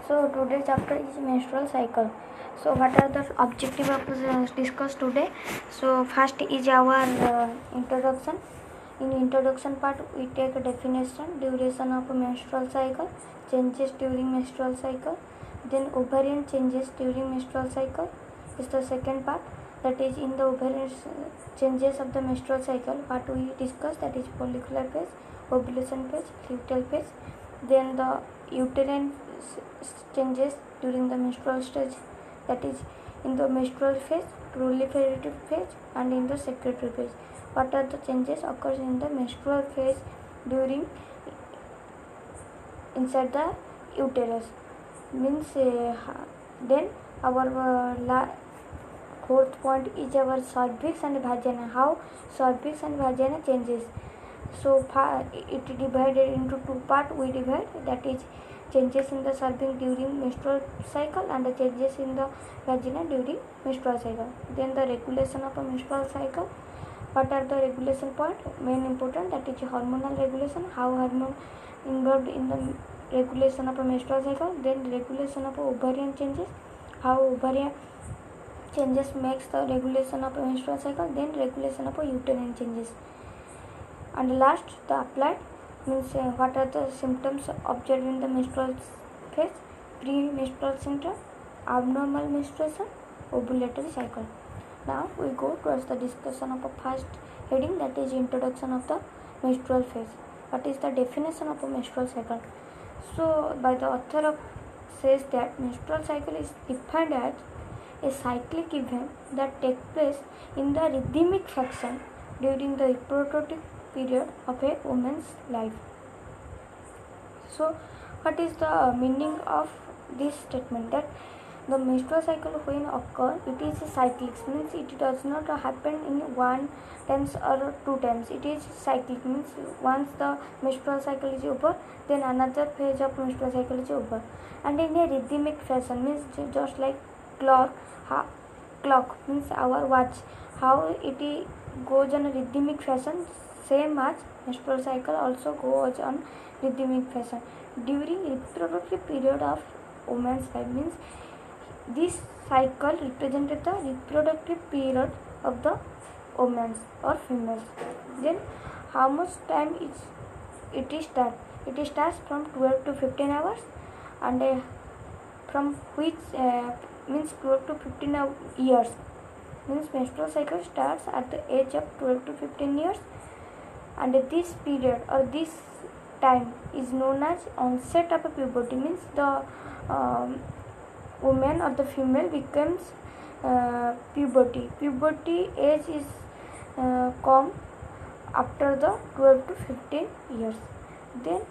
So today's chapter is menstrual cycle. So what are the objective of discuss today? So first is our introduction. In introduction part we take a definition, duration of a menstrual cycle, changes during menstrual cycle, then ovarian changes during menstrual cycle is the second part. That is in the ovarian changes of the menstrual cycle. What we discuss, that is follicular phase, ovulation phase, luteal phase. Then the uterine changes during the menstrual stage, that is in the menstrual phase, proliferative phase, and in the secretory phase. What are the changes occurs in the menstrual phase during inside the uterus? Means then our fourth point is our cervix and vagina. How cervix and vagina changes. So it divided into two part. We divide, that is changes in the cervix during menstrual cycle and the changes in the vagina during menstrual cycle. Then the regulation of a menstrual cycle. What are the regulation point? Main important, that is hormonal regulation. How hormone involved in the regulation of a menstrual cycle. Then regulation of ovarian changes. How ovarian changes makes the regulation of a menstrual cycle. Then regulation of a uterine changes. And last, the applied, means what are the symptoms observed in the menstrual phase, premenstrual symptom, abnormal menstruation, ovulatory cycle. Now we go towards the discussion of a first heading, that is introduction of the menstrual phase. What is the definition of a menstrual cycle? So by the author of says that menstrual cycle is defined as a cyclic event that takes place in the rhythmic fashion during the reproductive period of a woman's life. So what is the meaning of this statement? That the menstrual cycle when occur, it is cyclic, means it does not happen in one times or two times. It is cyclic, means once the menstrual cycle is over, then another phase of menstrual cycle is over, and in a rhythmic fashion, means just like clock means our watch, how it goes on a rhythmic fashion, same as menstrual cycle also goes on rhythmic fashion during reproductive period of woman's life. Means this cycle represented the reproductive period of the women or females. Then how much time it starts? It starts from 12 to 15 hours, and from which means 12 to 15 years. Means menstrual cycle starts at the age of 12 to 15 years, and this period or this time is known as onset of puberty. Means the woman or the female becomes puberty. Puberty age is come after the 12 to 15 years. Then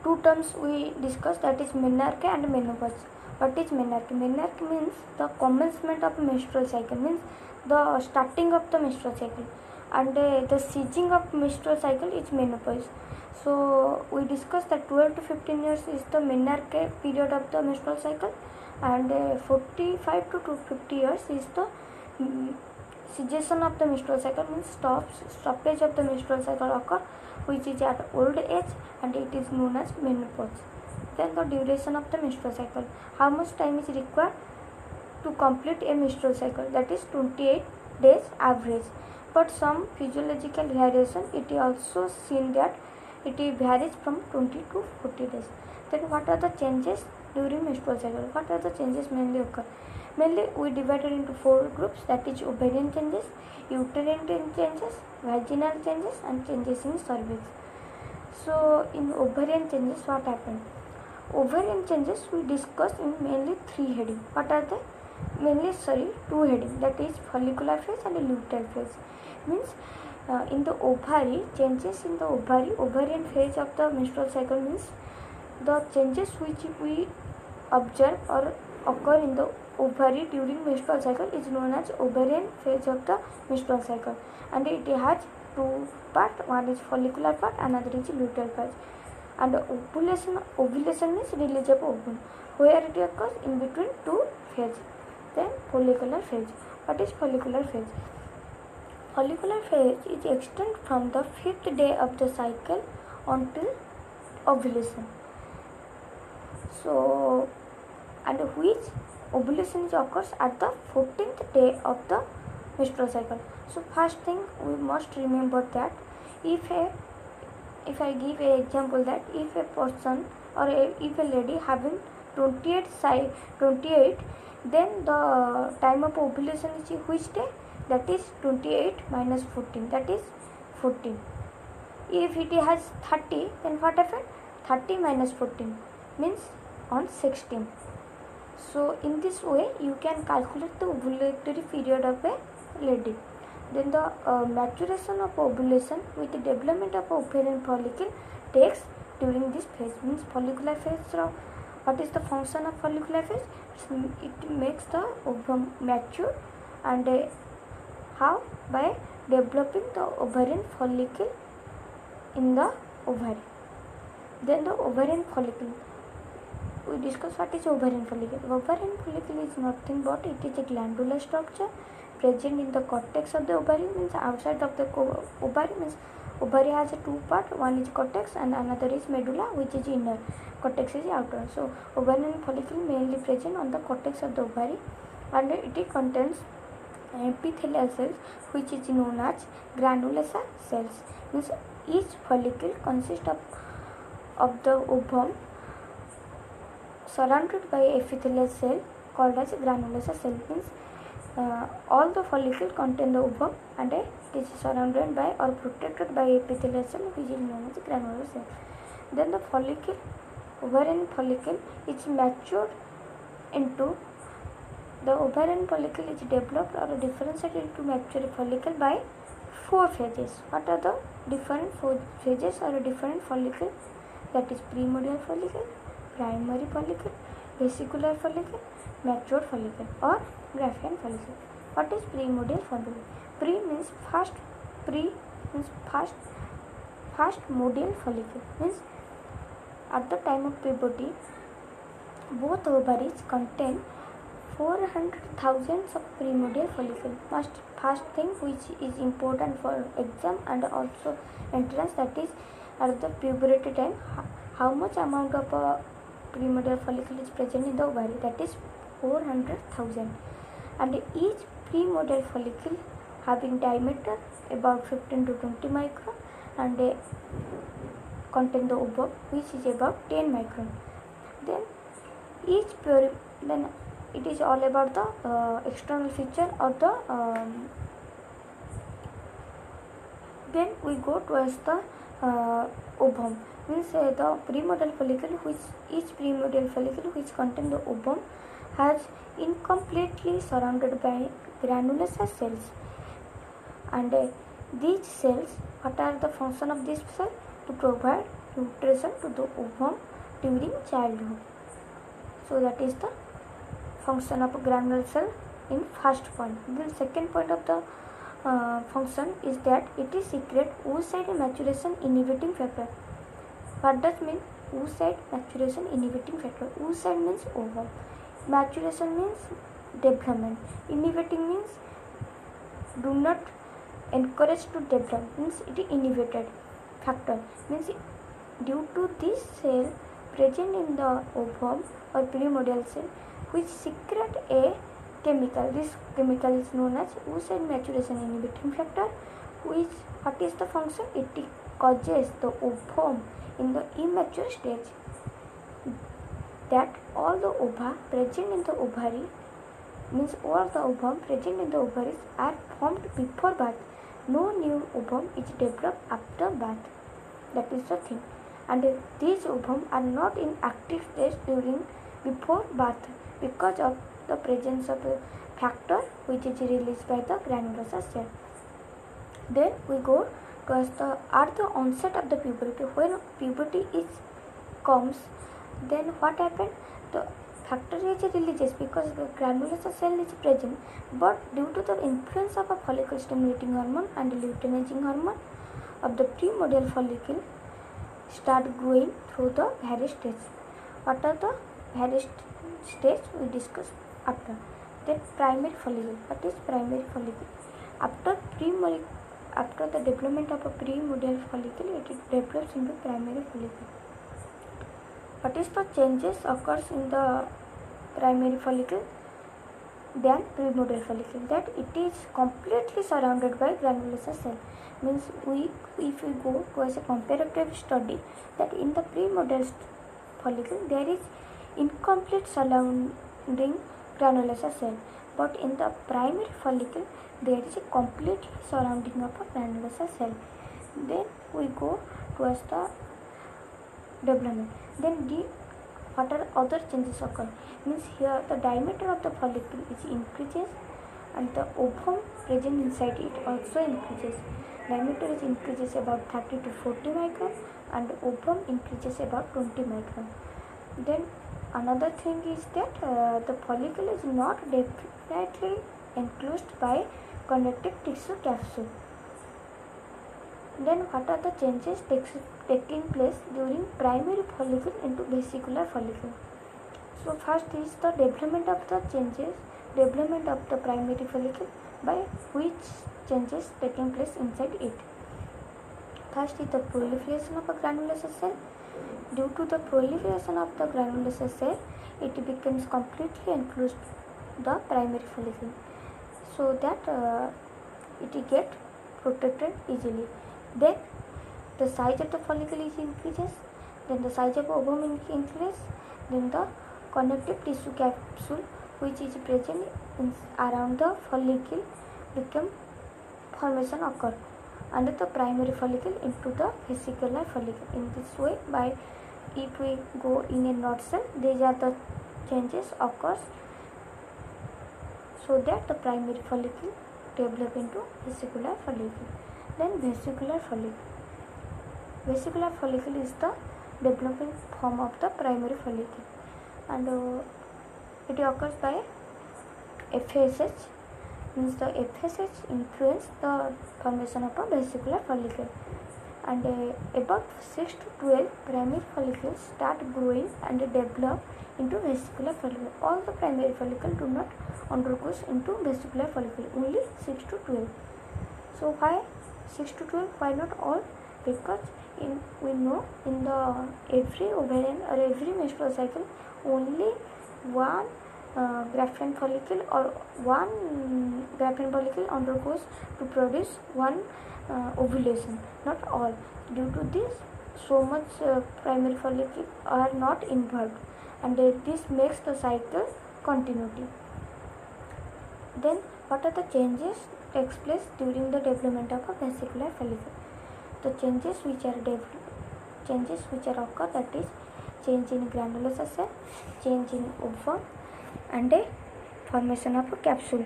two terms we discussed, that is menarche and menopause. What is menarche? Menarche means the commencement of menstrual cycle, means the starting of the menstrual cycle, and the ceasing of menstrual cycle is menopause. So we discussed that 12 to 15 years is the menarche period of the menstrual cycle, and 45 to 50 years is the cessation of the menstrual cycle, means stoppage of the menstrual cycle occur, which is at old age, and it is known as menopause. Then the duration of the menstrual cycle. How much time is required to complete a menstrual cycle? That is 28 days average. But some physiological variation, it is also seen that it varies from 20 to 40 days. Then what are the changes during menstrual cycle? What are the changes mainly occur? Mainly we divided into four groups, that is ovarian changes, uterine changes, vaginal changes, and changes in cervix. So in ovarian changes, what happened? Ovarian changes we discuss in mainly three headings. What are they? Mainly two headings, that is follicular phase and luteal phase. Means in the ovary, changes in the ovarian phase of the menstrual cycle, means the changes which we observe or occur in the ovary during menstrual cycle is known as ovarian phase of the menstrual cycle, and it has two parts. One is follicular part, another is luteal phase. And ovulation means release of ovum, where it occurs in between two phases. Then follicular phase. What is follicular phase? Follicular phase is extend from the 5th day of the cycle until ovulation. So, and which ovulation occurs at the 14th day of the menstrual cycle. So first thing we must remember that if I give an example that if a person or if a lady having 28, then the time of ovulation is which day? That is 28 minus 14, that is 14. If it has 30, then what happened? 30 minus 14 means on 16. So in this way you can calculate the ovulatory period of a lady. Then the maturation of ovulation with the development of ovarian follicle takes during this phase. Means follicular phase. What is the function of follicular phase? It makes the ovum mature, and how? By developing the ovarian follicle in the ovary. Then the ovarian follicle. We discuss what is ovarian follicle. Ovarian follicle is nothing but it is a glandular structure present in the cortex of the ovary. Means outside of the ovary. Means ovary has a two part. One is cortex and another is medulla, which is inner. Cortex is outer. So ovarian follicle mainly present on the cortex of the ovary, and it contains epithelial cells, which is known as granular cells. Means each follicle consists of the ovum surrounded by epithelial cell called as granular cell. Means all the follicle contain the ovum and it is surrounded by or protected by epithelial cell, which is known as granular cell. Then the follicle, ovarian follicle, is matured into the ovarian follicle is developed or differentiated into mature follicle by 4 phases. What are the different 4 phases or different follicle? That is primordial follicle, primary follicle, vesicular follicle, mature follicle or Graafian follicle. What is primordial follicle? Pre means first. Pre means first modial follicle. Means at the time of puberty, both ovaries contain 400,000 of primordial follicle. First thing which is important for exam and also entrance, that is at the puberty time, how much amount of primordial follicle is present in the ovary? That is 400,000. And each primordial follicle having diameter about 15 to 20 micron and contain the ovum which is about 10 micron. Then it is all about the external feature of the then we go towards the ovum. Means the primordial follicle, which each primordial follicle which contain the ovum has incompletely surrounded by granular cells, and these cells, what are the function of this cell? To provide nutrition to the ovum during childhood. So that is the function of a granular cell in first point. The second point of the function is that it is secrete oocyte maturation inhibiting factor. What does mean oocyte maturation inhibiting factor? Oocyte means ovum, maturation means development, inhibiting means do not encourage to develop, means it is inhibited factor. Means due to this cell present in the ovum or primordial cell which secrete a chemical. This chemical is known as oocyte maturation inhibiting factor, which what is the function? It causes the ovum in the immature stage that all the ova present in the ovary, means all the ovum present in the ovaries are formed before birth. No new ovum is developed after birth. That is the thing. And these ovum are not in active stage before birth because of the presence of a factor which is released by the granular cell. Then we go towards at the onset of the puberty. When puberty comes, then what happened? The factor is released because the granular cell is present, but due to the influence of a follicle stimulating hormone and luteinizing hormone of the primordial follicle start growing through the various stages. What are the various stages we discuss after? Then primary follicle. What is primary follicle? After the development of a primordial follicle, it develops into primary follicle. what is the changes occurs in the primary follicle than primordial follicle? That it is completely surrounded by granulous cell. Means if we go to as a comparative study, that in the primordial follicle there is incomplete surrounding granulous cell, but in the primary follicle there is a complete surrounding of a granulous cell. Then we go towards the development. Then what are other changes occur? Means here the diameter of the follicle is increases and the ovum present inside it also increases. Diameter is increases about 30 to 40 micron and ovum increases about 20 micron. Then another thing is that the follicle is not definitely enclosed by connective tissue capsule. Then what are the changes taking place during primary follicle into vesicular follicle? So first is the development of the primary follicle, by which changes taking place inside it. First is the proliferation of a granulous cell. Due to the proliferation of the granulous cell, it becomes completely enclosed the primary follicle, so that it get protected easily. Then the size of the follicle is increases, then the size of ovum increases, then the connective tissue capsule which is present around the follicle become formation occur under the primary follicle into the vesicular follicle. In this way, by if we go in a nutshell, these are the changes occurs so that the primary follicle develop into vesicular follicle. Then vesicular follicle. Vesicular follicle is the developing form of the primary follicle, and it occurs by FSH. Means the FSH influence the formation of a vesicular follicle, and about 6 to 12 primary follicles start growing and develop into vesicular follicle. All the primary follicle do not undergoes into vesicular follicle, only 6 to 12. So why 6 to 12? Why not all? Because we know in the every ovarian or every menstrual cycle only one Graafian follicle or one Graafian follicle undergoes to produce one ovulation, not all. Due to this, so much primary follicle are not involved, and this makes the cycle continuity. Then what are the changes takes place during the development of a vesicular follicle? The changes which are occur, that is change in granulous cell, change in ovum, and a formation of a capsule.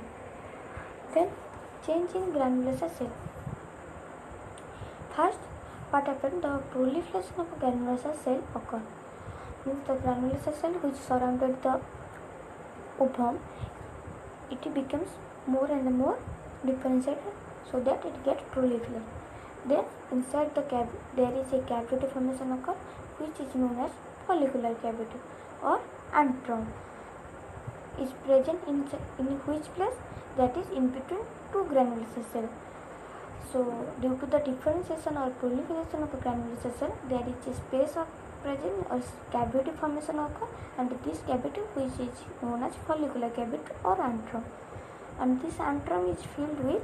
Then change in granulous cell. First, what happened? The proliferation of a granulous cell occur. Means the granulous cell which surrounded the ovum, it becomes more and more differentiated so that it gets proliferate. Then inside the there is a cavity formation occur, which is known as follicular cavity or antrum. Is present in which place? That is in between two granulous cells. So due to the differentiation or proliferation of a granulous cell, there is a space of present or cavity formation occur, and this cavity which is known as follicular cavity or antrum, and this antrum is filled with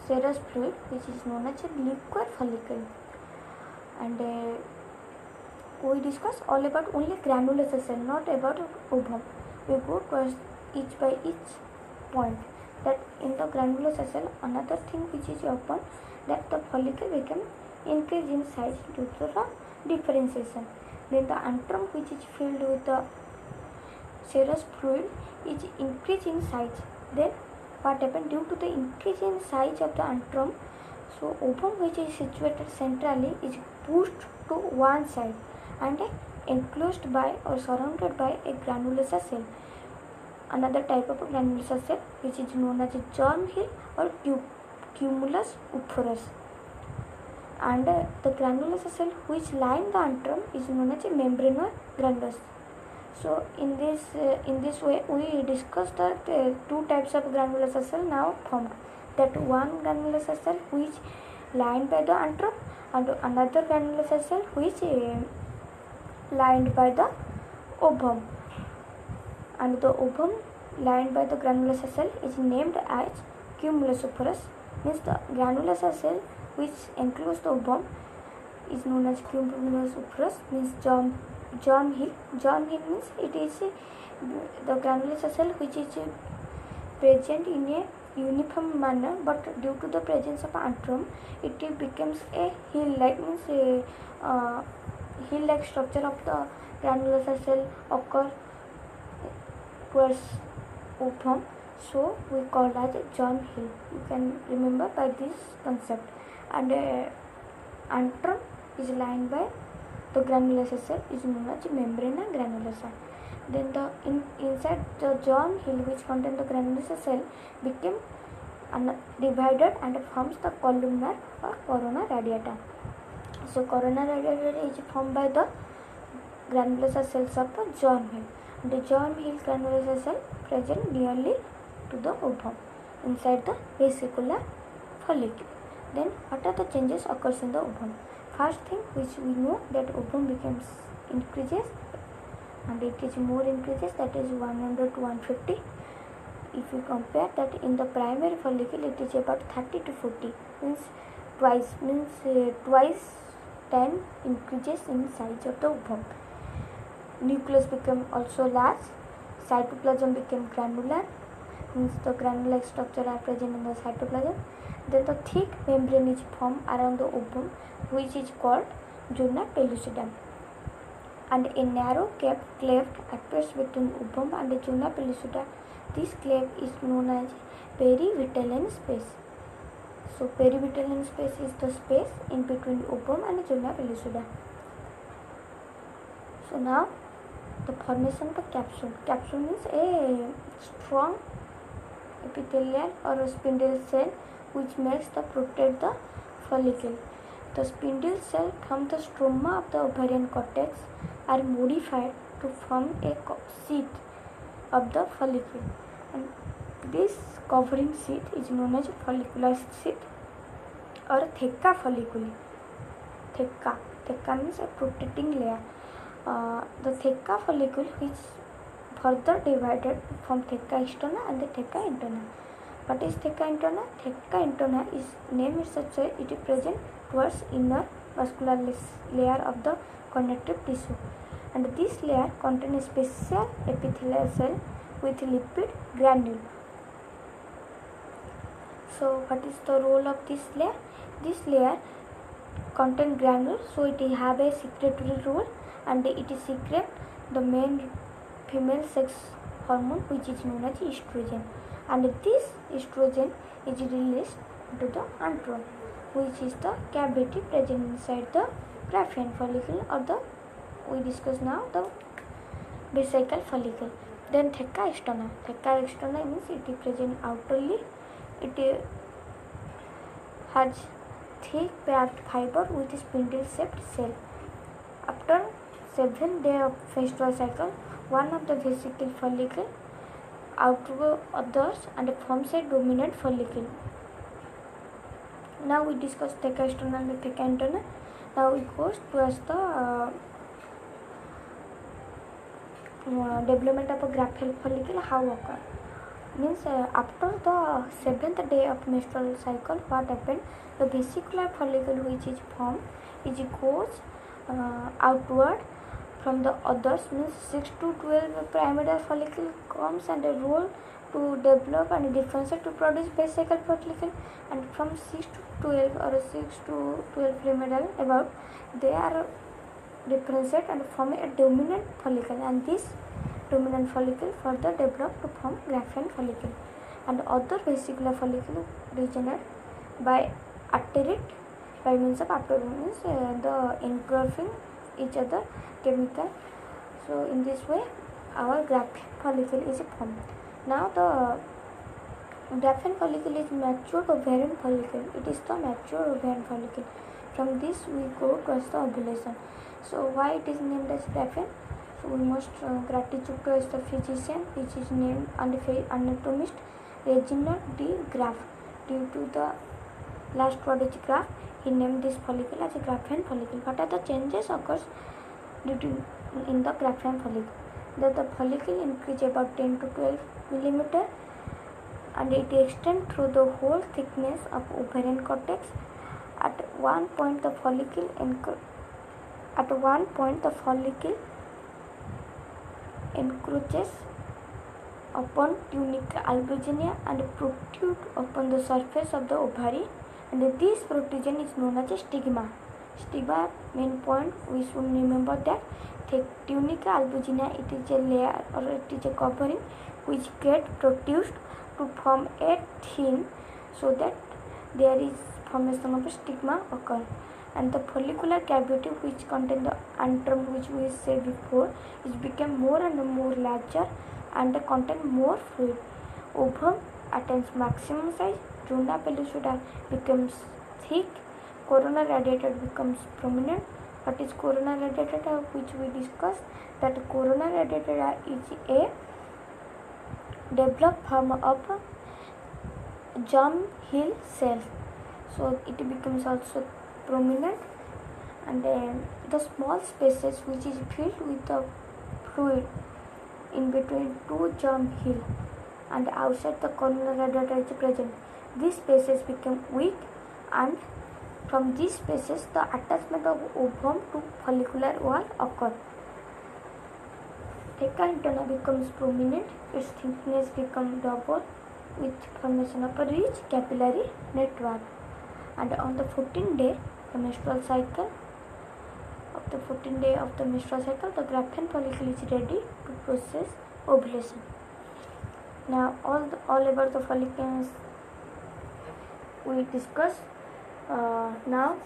serous fluid which is known as a liquid follicle. And we discuss all about only granulous cell, not about ovum. We go towards each by each point. That in the granulous cell, another thing which is open, that the follicle become increase in size due to the differentiation. Then the antrum which is filled with the serous fluid is increase in size. Then what happened? Due to the increase in size of the antrum, so ovum which is situated centrally is pushed to one side and enclosed by or surrounded by a granulous cell. Another type of granulous cell which is known as a germ hill or cumulus uphrus. And the granulous cell which line the antrum is known as a membranous granulus. So in this way we discussed that two types of granulous cell now formed. That one granulous cell which lined by the antrum, and another granulous cell which lined by the ovum, and the ovum lined by the granulosa cell is named as cumulosuperus. Means the granulosa cell which encloses the ovum is known as cumulosuperus. Means germ hill. Germ hill means it is the granulosa cell which is present in a uniform manner, but due to the presence of antrum, it becomes a hill-like, means a hill-like structure of the granulosa cell occur towards ovum. So we call that germ hill. You can remember by this concept. And antrum is lined by the granulosa cell is known as membrana granulosa. Then the inside the germ hill which contains the granulosa cell became divided and forms the columnar or corona radiata. So corona radiata is formed by the granulosa cells of the germ hill. The germ hill granulosa cell present nearly to the ovum inside the vesicular follicle. Then what are the changes occurs in the ovum? First thing which we know that ovum becomes increases, and it is more increases, that is 100 to 150. If you compare that in the primary follicle, it is about 30 to 40, means twice 10 increases in size of the ovum. Nucleus become also large. Cytoplasm became granular, means the granular structure are present in the cytoplasm. Then the thick membrane is formed around the ovum, which is called zona pellucidum, and a narrow cleft appears between ovum and the zona pellucida. This cleft is known as perivitelline space. So perivitelline space is the space in between ovum and zona pellucida. So now the formation of the capsule. Capsule means a strong epithelial or a spindle cell which makes the protect the follicle. The spindle cell from the stroma of the ovarian cortex are modified to form a sheath of the follicle, and this covering sheath is known as follicular sheath or theca folliculi. Theca means a protecting layer. The theca follicle which further divided from theca externa and the theca interna. What is theca interna? Theca interna is named such that it is present towards inner vascular layer of the connective tissue, and this layer contains a special epithelial cell with lipid granule. So what is the role of this layer? This layer contains granules, so it have a secretory role, and it is secrete the main female sex hormone which is known as estrogen, and this estrogen is released to the antrum, which is the cavity present inside the Graafian follicle, or the we discuss now the vesical follicle. Then theca externa. Theca externa means it is present outerly. It has thick packed fiber with a spindle shaped cell. After 7 days of menstrual cycle, one of the vesical follicle outgrow others and forms a dominant follicle. Now we discuss theca externa and theca interna. Now we go towards the development of a Graafian follicle. How occur? Means after the 7th day of menstrual cycle, what happened? The vesicular follicle which is formed goes outward from the others, means 6 to 12 pyramidal follicle comes and a role to develop and differentiate to produce vesical follicle, and from 6 to 12 or 6 to 12 pyramidal about they are differentiate and form a dominant follicle, and this dominant follicle further develop to form Graafian follicle, and other vesicular follicle regenerate by atterate by means of means the engulfing each other chemical. So in this way our Graafian follicle is formed. Now the Graafian follicle is mature ovarian follicle. It is the mature ovarian follicle. From this we go towards the ovulation. So why it is named as Graafian? So we must gratitude towards the physician which is named anatomist Reginald de Graaf. Due to the last word is Graaf, he named this follicle as a Graafian follicle. What are the changes occurs due to in the Graafian follicle. The follicle increase about 10 to 12 millimeter and it extends through the whole thickness of ovarian cortex. At one point the follicle encroaches upon tunica albuginea and protrude upon the surface of the ovary, and this protrusion is known as a stigma. Stigma, main point we should remember that tunica albuginea, it is a layer or it is a covering which get produced to form a thin, so that there is formation of a stigma occur. And the follicular cavity which contain the antrum, which we said before, is become more and more larger and contain more fluid. Ovum attains maximum size, zona pellucida becomes thick, corona radiata becomes prominent. What is corona radiata, which we discussed, that corona radiata is a developed form of germ hill cell, so it becomes also prominent. And the small spaces which is filled with the fluid in between two germ hill and outside the corona radiata is present. These spaces become weak, and from these spaces the attachment of ovum to follicular wall occur. Theca interna becomes prominent, its thickness becomes double with formation of a rich capillary network. And on the 14th day of the menstrual cycle, the Graafian follicle is ready to process ovulation. Now all about the follicles we discussed. Now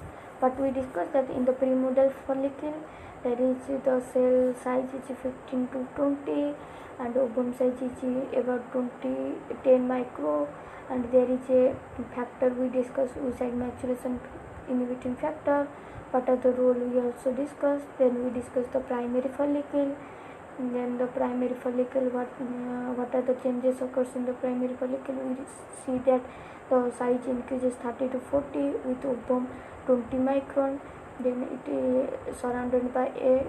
but we discussed that in the primordial follicle there is the cell size is 15 to 20 and ovum size is about 10 micro, and there is a factor we discussed, oocyte maturation inhibiting factor. What are the role we also discussed. Then we discussed the primary follicle, and then the primary follicle, what are the changes occurs in the primary follicle. We see that the size increases 30 to 40 with ovum 20 micron. Then it is surrounded by a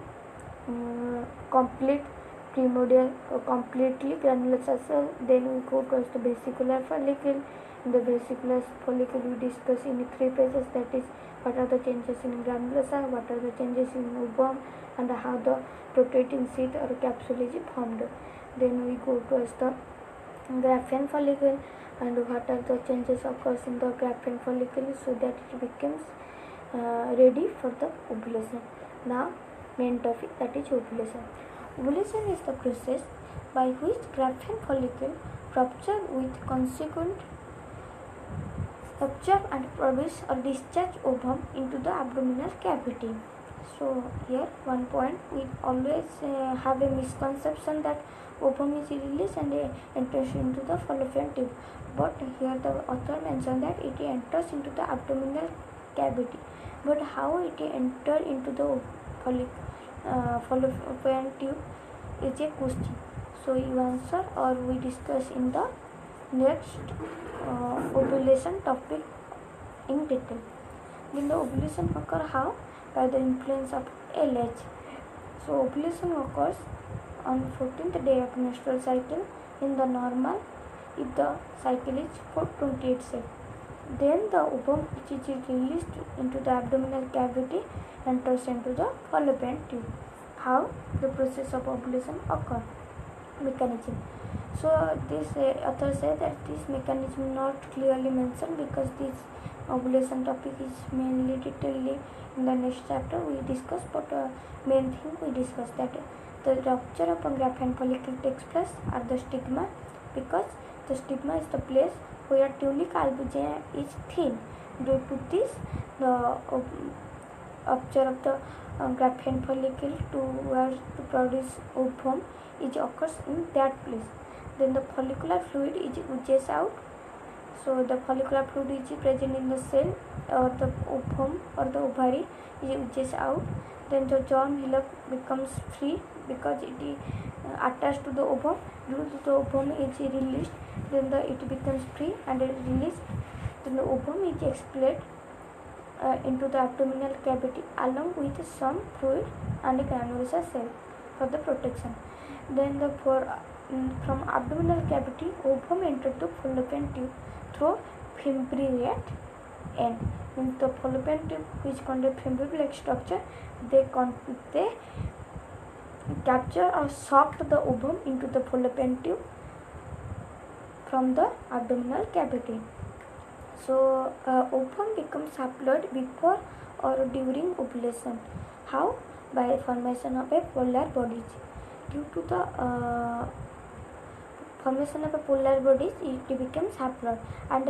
complete primordial completely granular cell. Then we go towards the vesicular follicle. In the vesicular follicle we discuss in 3 phases, that is what are the changes in granular cell, what are the changes in ovum, and how the rotating sheath or capsule is formed. Then we go towards the Graafian follicle and what are the changes occurs in the Graafian follicle so that it becomes ready for the ovulation. Now main topic, that is ovulation. Ovulation is the process by which Graafian follicle rupture with consequent absorb and produce or discharge ovum into the abdominal cavity. So here one point, we always have a misconception that ovum is released and enters into the fallopian tube, but here the author mentioned that it enters into the abdominal cavity. But how it enter into the fallopian tube is a question. So you answer or we discuss in the next ovulation topic in detail. Then the ovulation occur how? By the influence of LH. So ovulation occurs on 14th day of menstrual cycle in the normal if the cycle is for 28 cells. Then the ovum which is released into the abdominal cavity enters into the fallopian tube. How the process of ovulation occur? Mechanism. So this author said that this mechanism not clearly mentioned because this ovulation topic is mainly detailedly in the next chapter we discuss, but main thing we discussed that the rupture of Graafian follicle takes place at the stigma, because the stigma is the place where tunica albuginea is thin. Due to this, the rupture of the Graafian follicle to produce ovum is occurs in that place. Then the follicular fluid is oozes out. So the follicular fluid is present in the cell or the ovum or the ovary is oozes out. Then the germ hillock becomes free because it is attached to the ovum. Due to the ovum is released, then it becomes free and released. Then the ovum is expelled into the abdominal cavity along with some fluid and granules cell for the protection. Then from abdominal cavity, ovum entered the fallopian tube through fimbriate end. In the fallopian tube, which contain fimbriate structure, they capture or sucked the ovum into the fallopian tube from the abdominal cavity. So, ovum becomes haploid before or during ovulation. How? By formation of a polar bodies. Due to the formation of a polar bodies, it becomes haploid, and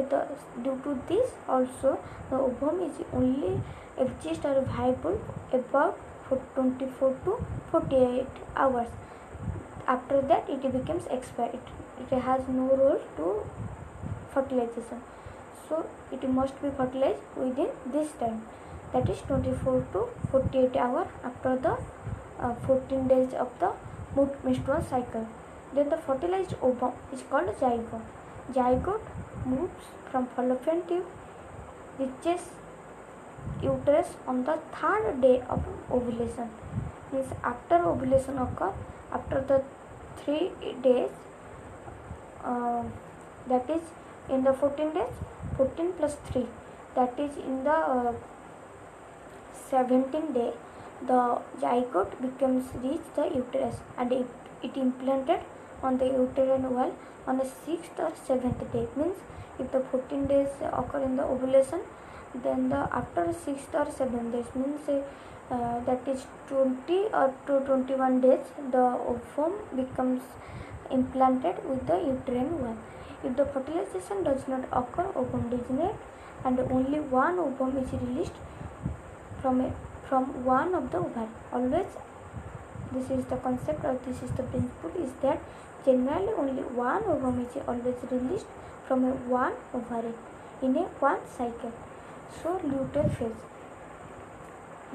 due to this also the ovum is only exist or viable about 24 to 48 hours. After that, it becomes expired. It has no role to fertilization. So it must be fertilized within this time, that is 24 to 48 hours after the 14 days of the menstrual cycle. Then the fertilized ovum is called zygote. Zygote moves from fallopian tube, reaches uterus on the third day of ovulation. Means after ovulation occurs, after the 3 days, that is in the 14 days, 14 plus 3, that is in the 17th day, the zygote becomes reach the uterus, and it implanted on the uterine wall on the 6th or 7th day. Means if the 14 days occur in the ovulation, then the after 6th or 7th days, means that is 20 or to 21 days, the ovum becomes implanted with the uterine wall. If the fertilization does not occur, ovum degenerate, and only one ovum is released from one of the ovary. Always, this is the concept, or this is the principle, is that generally only one ovum is always released from one ovary in one cycle. So luteal phase.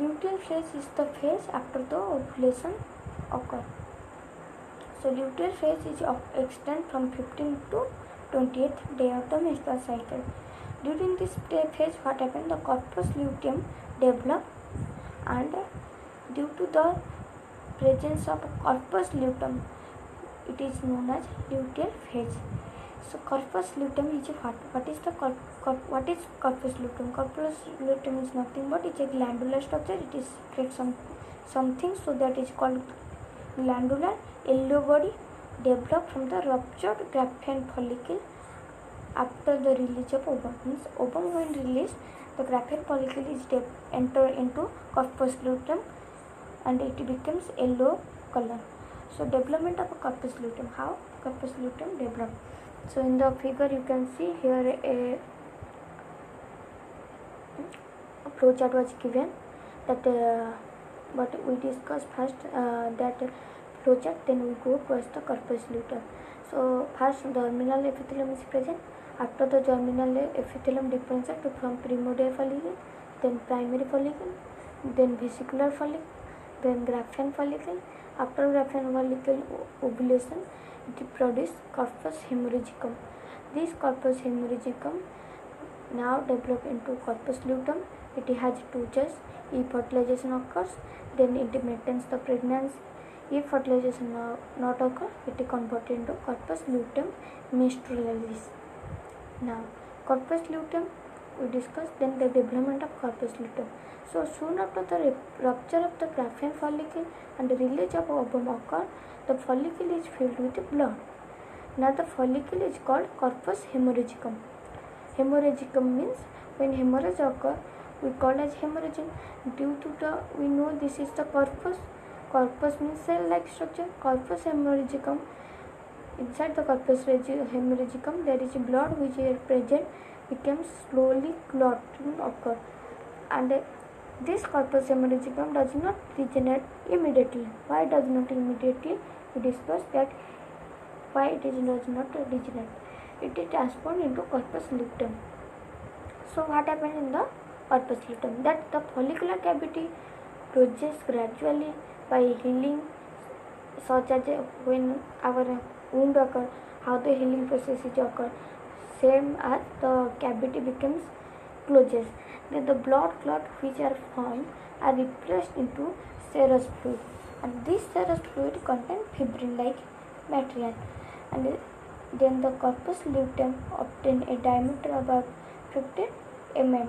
Luteal phase is the phase after the ovulation occurs. So luteal phase is extend from 15th to 20th day of the menstrual cycle. During this phase, what happens? The corpus luteum develop, and due to the presence of corpus luteum, it is known as luteal phase. So corpus luteum is what is the what is corpus luteum? Corpus luteum is nothing but it's a glandular structure. It is something, so that is called glandular yellow body, developed from the ruptured Graafian follicle after the release of ovum. Means ovum when released, the Graafian follicle is enter into corpus luteum, and it becomes yellow color. So development of a corpus luteum. How corpus luteum develop? So in the figure you can see here a flow chart was given, that but we discussed first that flow chart, then we go towards the corpus luteum. So first germinal epithelium is present. After the germinal epithelium differentiates from primordial follicle, then primary follicle, then vesicular follicle, then Graafian follicle. After Graafian follicle ovulation, it produces corpus hemorrhagicum. This corpus hemorrhagicum now develop into corpus luteum. It has two choices. If fertilization occurs, then it maintains the pregnancy. If fertilization not occur, it is converted into corpus luteum menstrualis. Now, corpus luteum we discussed, then the development of corpus luteum. So soon after the rupture of the Graafian follicle and the release of ovum occur, the follicle is filled with blood. Now the follicle is called corpus hemorrhagicum. Hemorrhagicum means when hemorrhage occur, we call as hemorrhaging. Due to the, we know this is the corpus. Corpus means cell-like structure. Corpus hemorrhagicum. Inside the corpus hemorrhagicum, there is blood which is present, becomes slowly clotting occur, and this corpus hemorrhagicum does not regenerate immediately. Why does not immediately? We discussed that why it does not regenerate. It is transformed into corpus luteum. So what happens in the corpus luteum? That the follicular cavity closes gradually by healing, such as when our wound occurs, how the healing process is occur. Same as the cavity becomes closes. Then the blood clots which are formed are replaced into serous fluid, and this serous fluid contains fibrin-like material. And then the corpus luteum obtains a diameter about 15 mm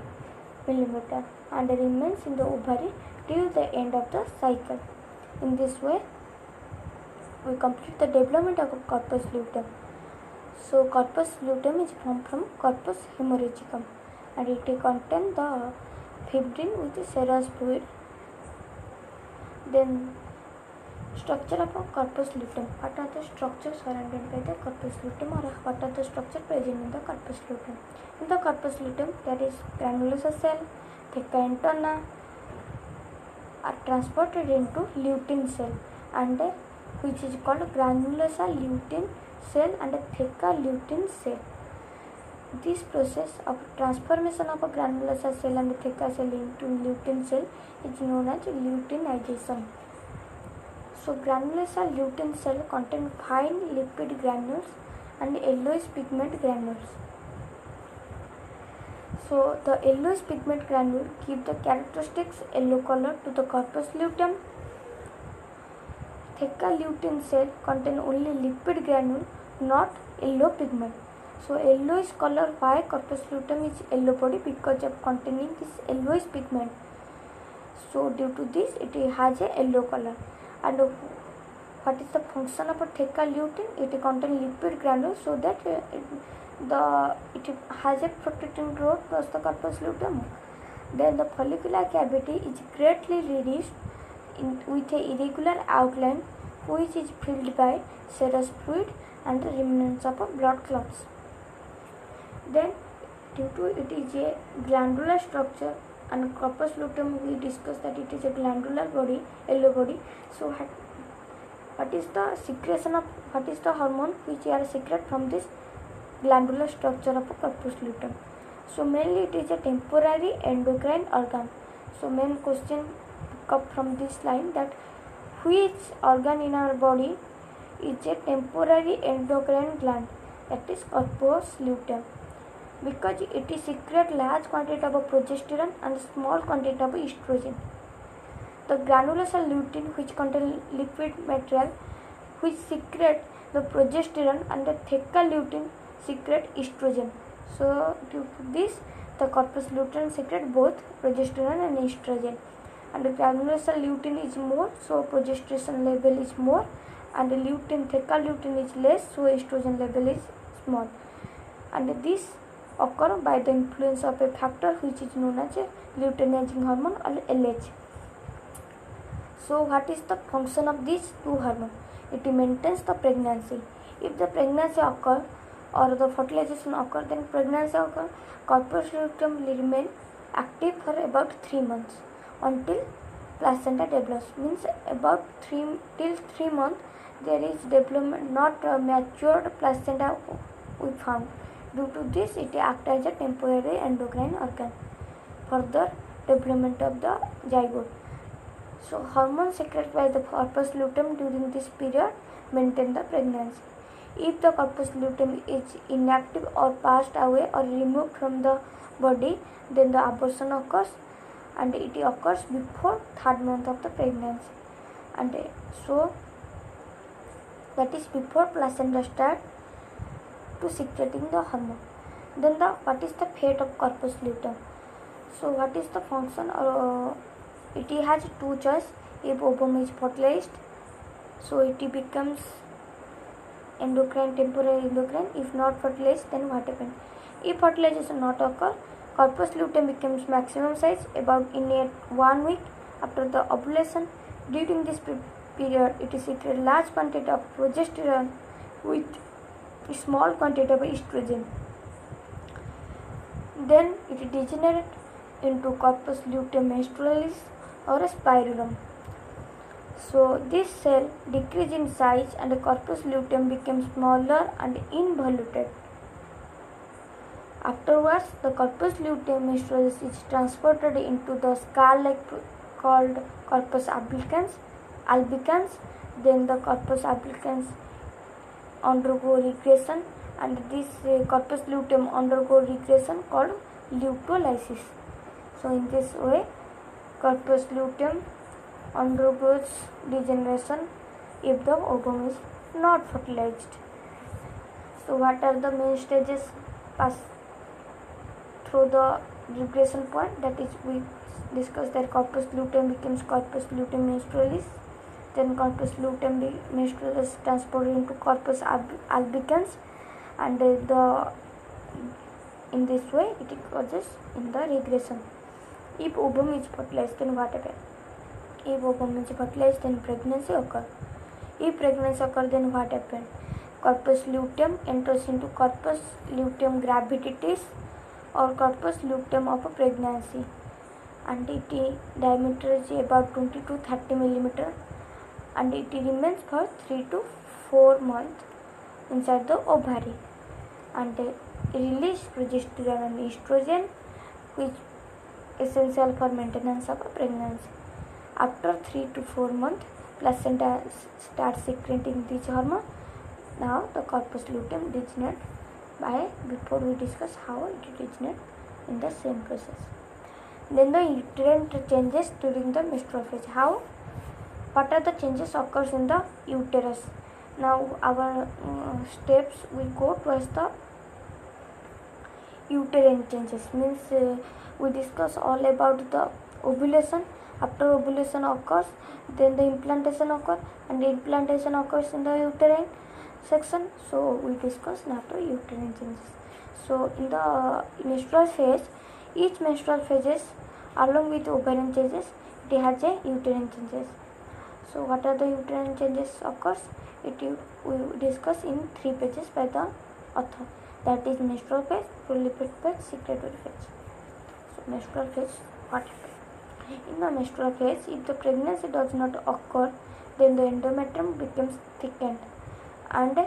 and remains in the ovary till the end of the cycle. In this way, we complete the development of corpus luteum. So corpus luteum is formed from corpus hemorrhagicum, and it contains the fibrin with the serous fluid. Then structure of corpus luteum. What are the structures surrounded by the corpus luteum, or what are the structures present in the corpus luteum? In the corpus luteum, there is granulosa cell, theca interna are transported into lutein cell, and which is called granulosa lutein cell and theca lutein cell. This process of transformation of a granulosa cell and theca cell into lutein cell is known as luteinization. So granulosa lutein cell contain fine lipid granules and yellowish pigment granules. So the yellowish pigment granule give the characteristics yellow color to the corpus luteum. Theca lutein cell contain only lipid granule, not yellow pigment. So yellowish color, why corpus luteum is yellow body? Because of containing this yellowish pigment. So due to this, it has a yellow color. And what is the function of a theca lutein? It contains lipid granules, so that it has a protecting growth plus the corpus luteum. Then the follicular cavity is greatly reduced with a irregular outline, which is filled by serous fluid and the remnants of blood clots. Then due to it is a glandular structure, and corpus luteum we discussed that it is a glandular body, yellow body. So what is the secretion of, what is the hormone which are secreted from this glandular structure of a corpus luteum? So mainly it is a temporary endocrine organ. So main question pick up from this line, that which organ in our body is a temporary endocrine gland? That is corpus luteum, because it is secrete large quantity of progesterone and small quantity of estrogen. The granulosa lutein, which contain liquid material, which secrete the progesterone, and the theca lutein secrete estrogen. So due to this, the corpus luteum secrete both progesterone and estrogen, and the granulosa lutein is more, so progesterone level is more, and the lutein, theca lutein is less, so estrogen level is small. And this occur by the influence of a factor which is known as a luteinizing hormone, or LH. So what is the function of these two hormones? It maintains the pregnancy. If the pregnancy occur or the fertilization occur, then pregnancy occur, corpus luteum will remain active for about 3 months until placenta develops. Means about 3 months there is development, not matured placenta we found. Due to this, it acts as a temporary endocrine organ. Further development of the zygote. So hormones secreted by the corpus luteum during this period maintain the pregnancy. If the corpus luteum is inactive or passed away or removed from the body, then the abortion occurs, and it occurs before 3rd month of the pregnancy. And so that is before placenta start to secreting the hormone. Then what is the fate of corpus luteum? So what is the function? It has two choices. If ovum is fertilized, so it becomes endocrine, temporary endocrine. If not fertilized, then what happens? If fertilization not occur, corpus luteum becomes maximum size about in 1 week after the ovulation. During this period, it is secreted large quantity of progesterone with small quantity of estrogen. Then it degenerates into corpus luteum menstrualis or a spirulum. So this cell decreases in size and the corpus luteum becomes smaller and involuted. Afterwards, the corpus luteum menstrualis is transported into the skull-like called corpus albicans. Then the corpus albicans undergo regression, and this corpus luteum undergo regression called leucolysis. So in this way, corpus luteum undergoes degeneration if the ovum is not fertilized. So what are the main stages pass through the regression point? That is, we discussed that corpus luteum becomes corpus luteum menstrualis, then corpus luteum menstrualis transported into corpus albicans, and in this way it causes in the regression. If ovum is fertilized, then what happens? If ovum is fertilized, then pregnancy occurs. If pregnancy occurs, then what happens? Corpus luteum enters into corpus luteum gravidatis or corpus luteum of a pregnancy, and its diameter is about 20 to 30 millimeter, and it remains for 3 to 4 months inside the ovary, and release progesterone and estrogen, which is essential for maintenance of a pregnancy. After 3 to 4 months, placenta starts secreting this hormone. Now the corpus luteum degenerates. Before we discuss how it degenerates in the same process. Then the uterine changes during the menstrual phase. How? What are the changes occurs in the uterus? Now our steps we go towards the uterine changes. Means we discuss all about the ovulation. After ovulation occurs, then the implantation occurs, and the implantation occurs in the uterine section. So we discuss now the uterine changes. So in the menstrual phase, each menstrual phases along with ovarian changes, it has a uterine changes. So what are the uterine changes occurs? We discuss in 3 pages by the author. That is menstrual phase, proliferatory phase, secretory phase. So menstrual phase, what happens? In the menstrual phase, if the pregnancy does not occur, then the endometrium becomes thickened and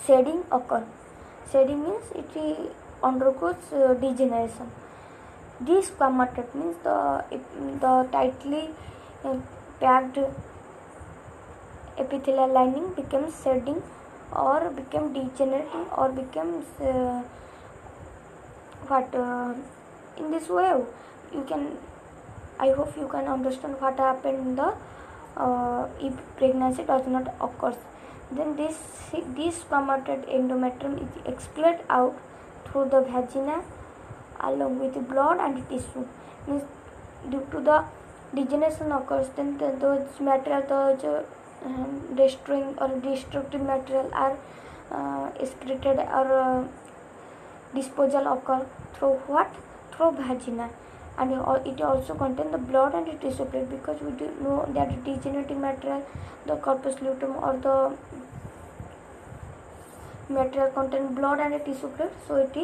shedding occurs. Shedding means it undergoes degeneration. This squamata means the tightly packed epithelial lining becomes shedding or become degenerating or becomes in this way you can, I hope you can understand what happened in the if pregnancy does not occur. Then this squamated endometrium is expelled out through the vagina along with blood and tissue. Means due to the degeneration occurs, then those material, those destroying or destructive material are excreted or disposal occur through what? Through vagina, and it also contains the blood and the tissue plate, because we do know that degenerating material, the corpus luteum or the material contain blood and a tissue plate, so it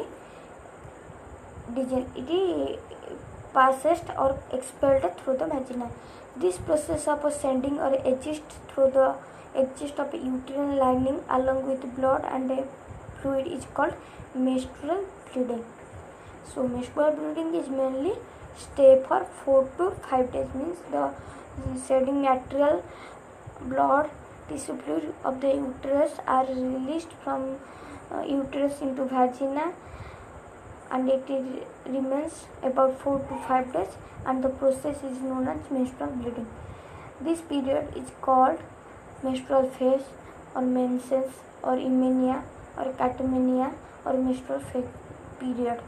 passes or expelled through the vagina. This process of sending or exist through the exist of uterine lining along with blood and a fluid is called menstrual bleeding. So menstrual bleeding is mainly stay for 4 to 5 days. Means the shedding material, blood, tissue fluid of the uterus are released from uterus into vagina, and it remains about 4 to 5 days, and the process is known as menstrual bleeding. This period is called menstrual phase or menses or emenia or catamenia or menstrual phase period.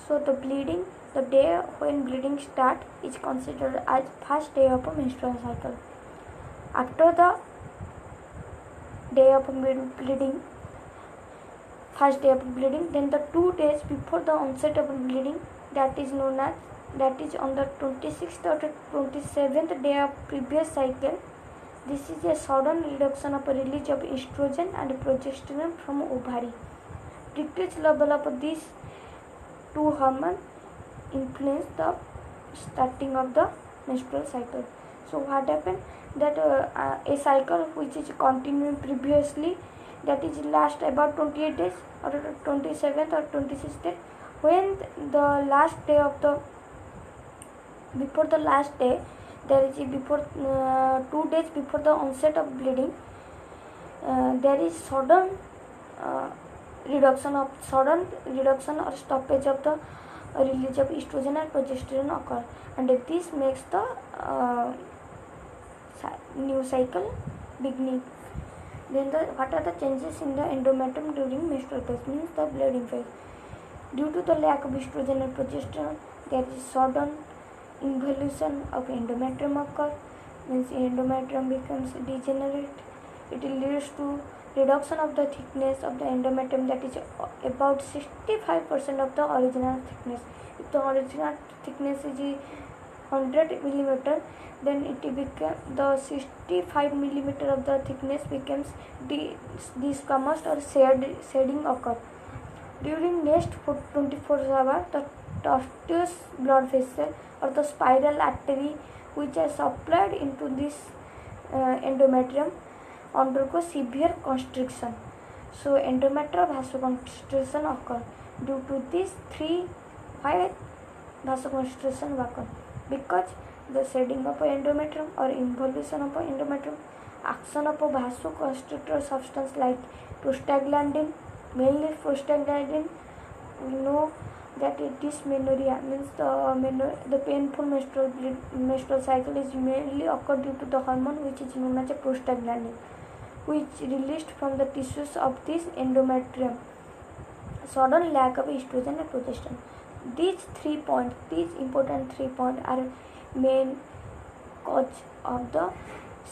So the bleeding, the day when bleeding start is considered as first day of a menstrual cycle. After the day of bleeding, first day of bleeding, then the 2 days before the onset of bleeding, that is known as, that is on the 26th or 27th day of previous cycle. This is a sudden reduction of a release of estrogen and progesterone from ovary. Decreased level of these two hormones influence the starting of the menstrual cycle. So what happened? That a cycle which is continuing previously, that is last about 28 days or 27th or 26th day, when the last day of the, before the last day, there is before 2 days before the onset of bleeding, there is sudden sudden reduction or stoppage of the release of estrogen and progesterone occur, and this makes the new cycle beginning. Then what are the changes in the endometrium during menstrual phase? Means the bleeding phase. Due to the lack of estrogen and progesterone, there is sudden involution of endometrium occur. Means endometrium becomes degenerate. It leads to reduction of the thickness of the endometrium, that is about 65% of the original thickness. If the original thickness is 100 millimeter, then it becomes the 65 millimeter of the thickness becomes desquamous or shedding occur. During next 24 hours, the tostous blood vessel or the spiral artery which are supplied into this endometrium undergo severe constriction. So endometrial vasoconstriction occur. Due to these three, why vasoconstriction occur? Because the shedding of endometrium or involution of endometrium, action of a vasoconstrictor substance like prostaglandin, mainly prostaglandin. We know that dysmenorrhea means the painful menstrual cycle is mainly occurred due to the hormone which is known as a prostaglandin, which released from the tissues of this endometrium. Sudden lack of estrogen and progesterone. These important 3 points are main cause of the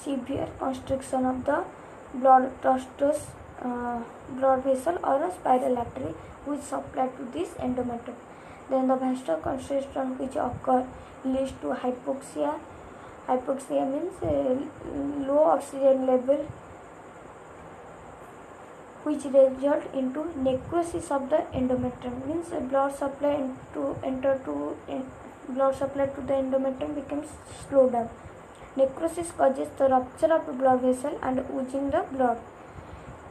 severe constriction of the tostous blood vessel or a spiral artery which supply to this endometrium. Then the vasoconstriction which occur leads to hypoxia. Hypoxia means low oxygen level, which result into necrosis of the endometrium. Means blood supply to the endometrium becomes slowed down. Necrosis causes the rupture of the blood vessel and oozing the blood.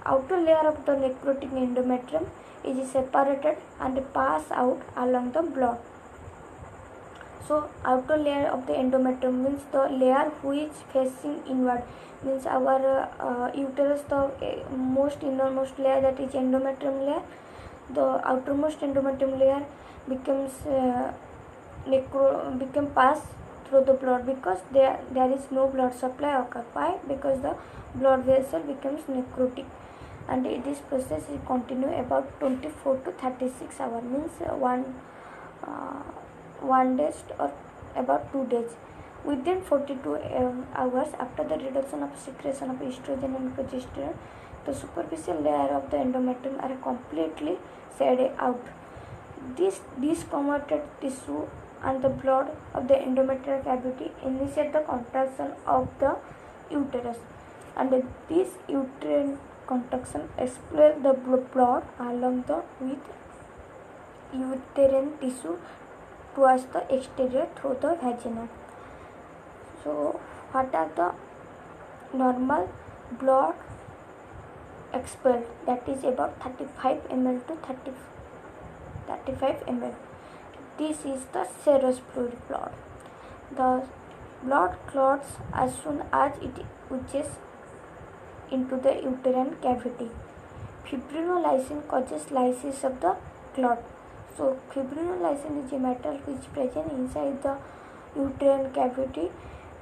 Outer layer of the necrotic endometrium is separated and pass out along the blood. So outer layer of the endometrium means the layer which facing inward, means our uterus, the most innermost layer, that is endometrium layer. The outermost endometrium layer becomes pass through the blood because there is no blood supply occur. Why? Because the blood vessel becomes necrotic, and this process will continue about 24 to 36 hours, means one day or about 2 days. Within 42 hours after the reduction of secretion of estrogen and progesterone, the superficial layer of the endometrium are completely shed out. This discomforted tissue and the blood of the endometrial cavity initiate the contraction of the uterus, and this uterine contraction expels the blood along with uterine tissue towards the exterior through the vagina. So what are the normal blood expelled? That is about 35 ml to 35 ml. This is the serous fluid blood. The blood clots as soon as it oozes into the uterine cavity. Fibrinolysin causes lysis of the clot. So fibrinolysin is a metal which present inside the uterine cavity,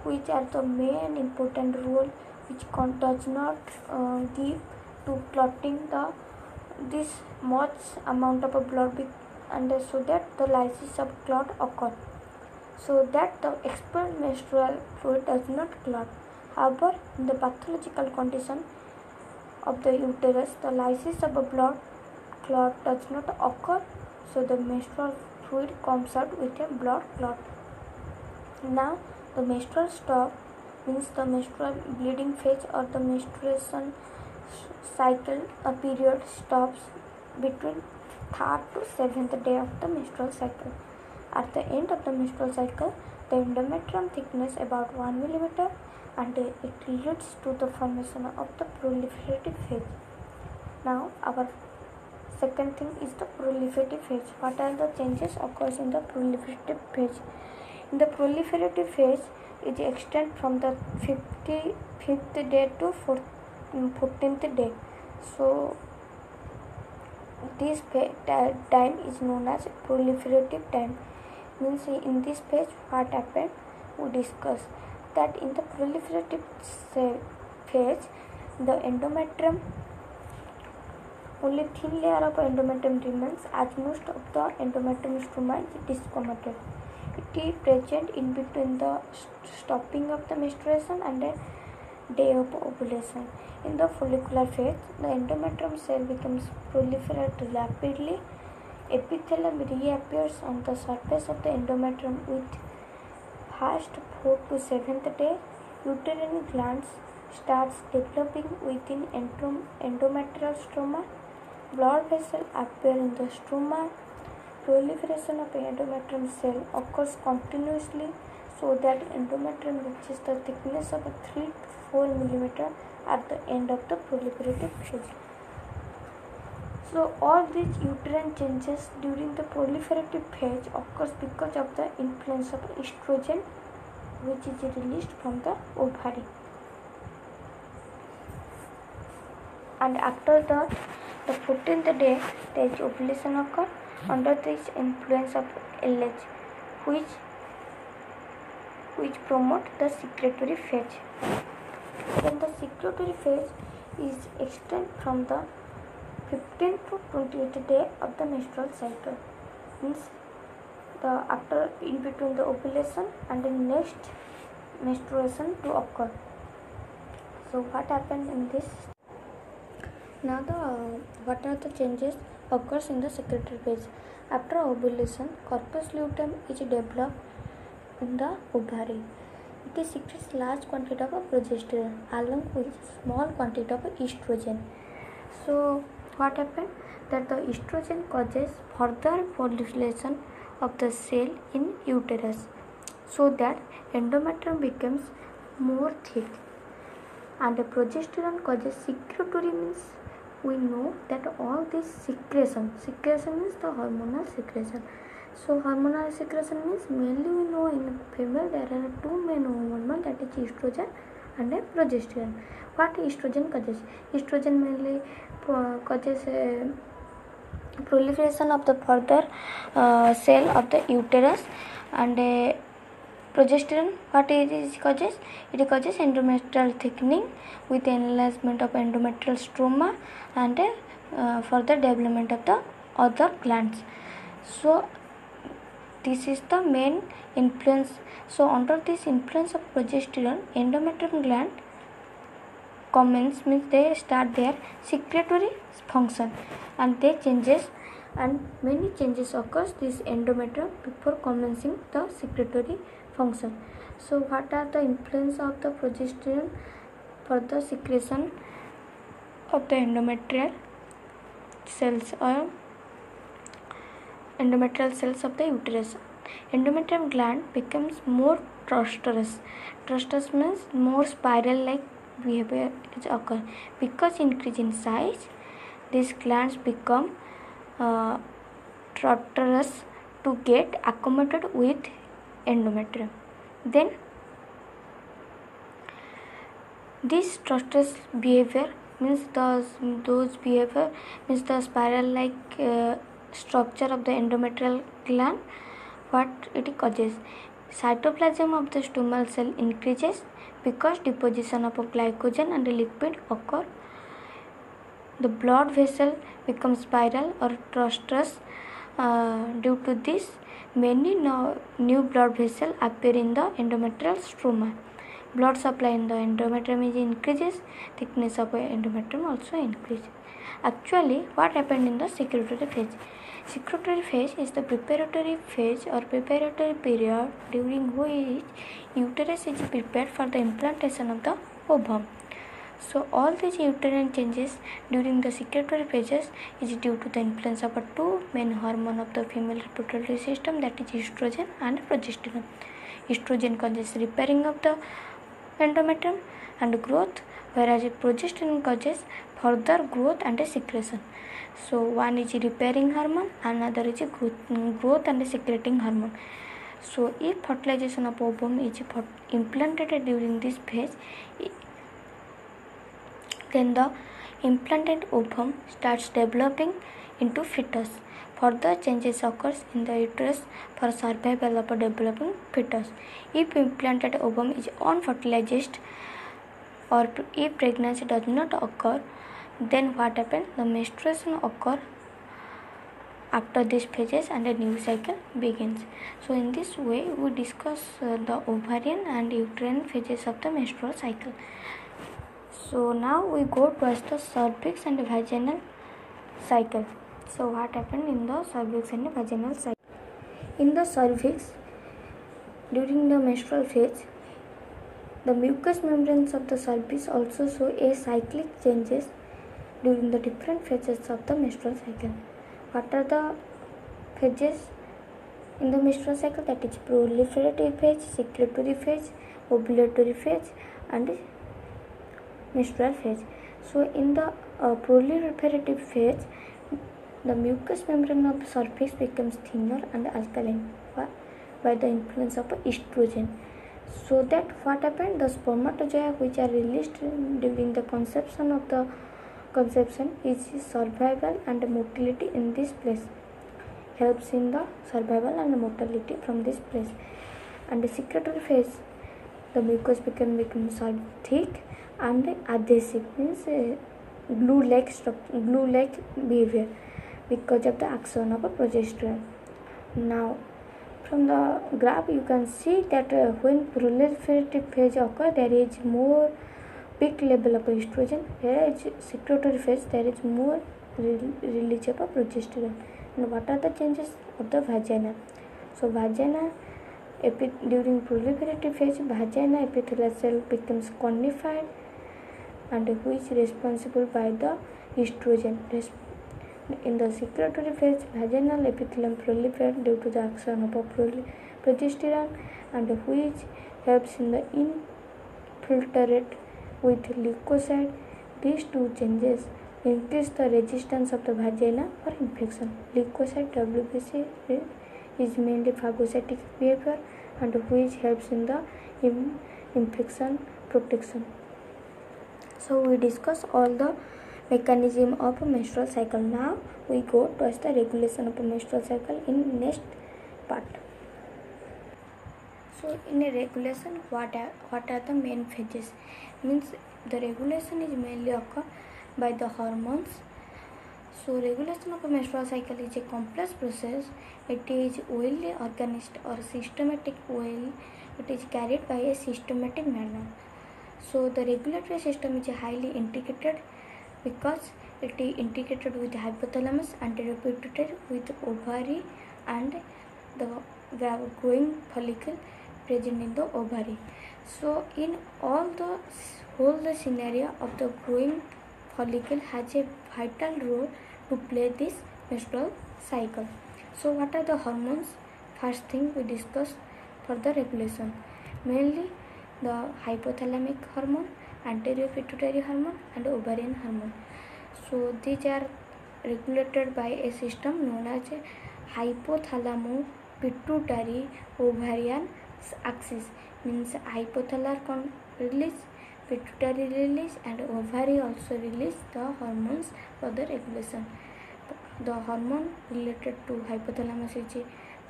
which are the main important role which does not give to clotting this much amount of a blood, and so that the lysis of clot occur, so that the expelled menstrual fluid does not clot. However, in the pathological condition of the uterus, the lysis of a blood clot does not occur, so the menstrual fluid comes out with a blood clot. Now, the menstrual stop means the menstrual bleeding phase or the menstruation cycle period stops between 3rd to 7th day of the menstrual cycle. At the end of the menstrual cycle, the endometrium thickness about 1 millimeter, and it leads to the formation of the proliferative phase. Now, our second thing is the proliferative phase. What are the changes occurs in the proliferative phase? In the proliferative phase, it extends from the 5th day to 14th day. So This time is known as proliferative time. Means in this phase what happened, we discuss that in the proliferative phase the endometrium, only thin layer of endometrium remains, as most of the endometrium stroma is disconnected. It is present in between the stopping of the menstruation and the day of ovulation. In the follicular phase, the endometrium cell becomes proliferate rapidly. Epithelium reappears on the surface of the endometrium with first 4 to 7th day. Uterine glands starts developing within endometrial stroma. Blood vessels appear in the stroma. Proliferation of endometrium cell occurs continuously so that endometrium reaches the thickness of 3 to 4 mm at the end of the proliferative phase. So all these uterine changes during the proliferative phase occurs because of the influence of estrogen, which is released from the ovary. And after that, the 14th day, there is ovulation occurs under this influence of LH, which promote the secretory phase. Then the secretory phase is extended from the 15th to 28th day of the menstrual cycle. Means the after in between the ovulation and the next menstruation to occur. So what happened in this? Now what are the changes occurs in the secretory phase? After ovulation, corpus luteum is developed in the ovary. It secretes large quantity of progesterone along with small quantity of estrogen. So what happened? That the estrogen causes further proliferation of the cell in uterus, so that endometrium becomes more thick. And the progesterone causes secretory, means we know that all this secretion means the hormonal secretion. So hormonal secretion means mainly we know in female there are two main hormones, that is estrogen and progesterone. What estrogen causes? Estrogen mainly causes proliferation of the further cell of the uterus, and progesterone, what it causes? It causes endometrial thickening with enlargement of endometrial stroma and further development of the other glands. So this is the main influence. So under this influence of progesterone, endometrium gland commence, means they start their secretory function, and they changes, and many changes occurs this endometrium before commencing the secretory function. So what are the influence of the progesterone for the secretion of the endometrial cells or endometrial cells of the uterus? Endometrium gland becomes more trosterous. Trosterous means more spiral-like behavior is occur. Because increase in size, these glands become trosterous to get accommodated with endometrium. Then this trosterous behavior means those behavior means the spiral-like structure of the endometrial gland. What it causes? Cytoplasm of the stomal cell increases because deposition of glycogen and lipid occur. The blood vessel becomes spiral or trosterous. Due to this, many new blood vessels appear in the endometrial stroma. Blood supply in the endometrium is increases. Thickness of endometrium also increases. Actually, what happened in the secretory phase? Secretory phase is the preparatory phase or preparatory period during which uterus is prepared for the implantation of the ovum. So all these uterine changes during the secretory phases is due to the influence of two main hormones of the female reproductive system, that is estrogen and progesterone. Estrogen causes repairing of the endometrium and growth, whereas progesterone causes further growth and secretion. So one is repairing hormone, another is growth and secreting hormone. So if fertilization of ovum is implanted during this phase, then the implanted ovum starts developing into fetus. Further changes occurs in the uterus for survival of a developing fetus. If implanted ovum is unfertilized or if pregnancy does not occur, then what happens? The menstruation occurs after these phases and a new cycle begins. So in this way we discuss the ovarian and uterine phases of the menstrual cycle. So now we go towards the cervix and vaginal cycle. So what happened in the cervix and vaginal cycle? In the cervix, during the menstrual phase, the mucous membranes of the cervix also show a cyclic changes during the different phases of the menstrual cycle. What are the phases in the menstrual cycle? That is proliferative phase, secretory phase, ovulatory phase, and menstrual phase. So in the proliferative phase, the mucous membrane of the cervix becomes thinner and alkaline by the influence of estrogen. So that what happened? The spermatozoa which are released during the conception is survival and motility in this place, helps in the survival and mortality from this place. And the secretory phase, the mucus becomes thick and adhesive, means glue-like behavior because of the action of a progesterone. Now from the graph you can see that when proliferative phase occurs, there is more peak level of estrogen, whereas secretory phase there is more release of progesterone. And what are the changes of the vagina? So vagina during proliferative phase, vagina epithelial cell becomes conified and which is responsible by the estrogen. In the secretory phase, vaginal epithelium proliferates due to the action of progesterone and which helps in the infiltrate with leukocyte. These two changes increase the resistance of the vagina for infection. Leukocyte WBC is mainly phagocytic behavior and which helps in the infection protection. So we discuss all the mechanism of a menstrual cycle. Now we go towards the regulation of a menstrual cycle in next part. So in a regulation, what are the main phases? Means the regulation is mainly occur by the hormones. So regulation of a menstrual cycle is a complex process. It is well organized or systematic. It is carried by a systematic manner. So the regulatory system is highly integrated because it is integrated with the hypothalamus, anterior pituitary, with ovary and the growing follicle present in the ovary. So in all the whole scenario of the growing follicle has a vital role to play this menstrual cycle. So what are the hormones? First thing we discuss for the regulation, mainly the hypothalamic hormone, anterior pituitary hormone and ovarian hormone. So these are regulated by a system known as hypothalamo pituitary ovarian axis, means hypothalamic release, pituitary release and ovary also release the hormones for the regulation. The hormone related to hypothalamus is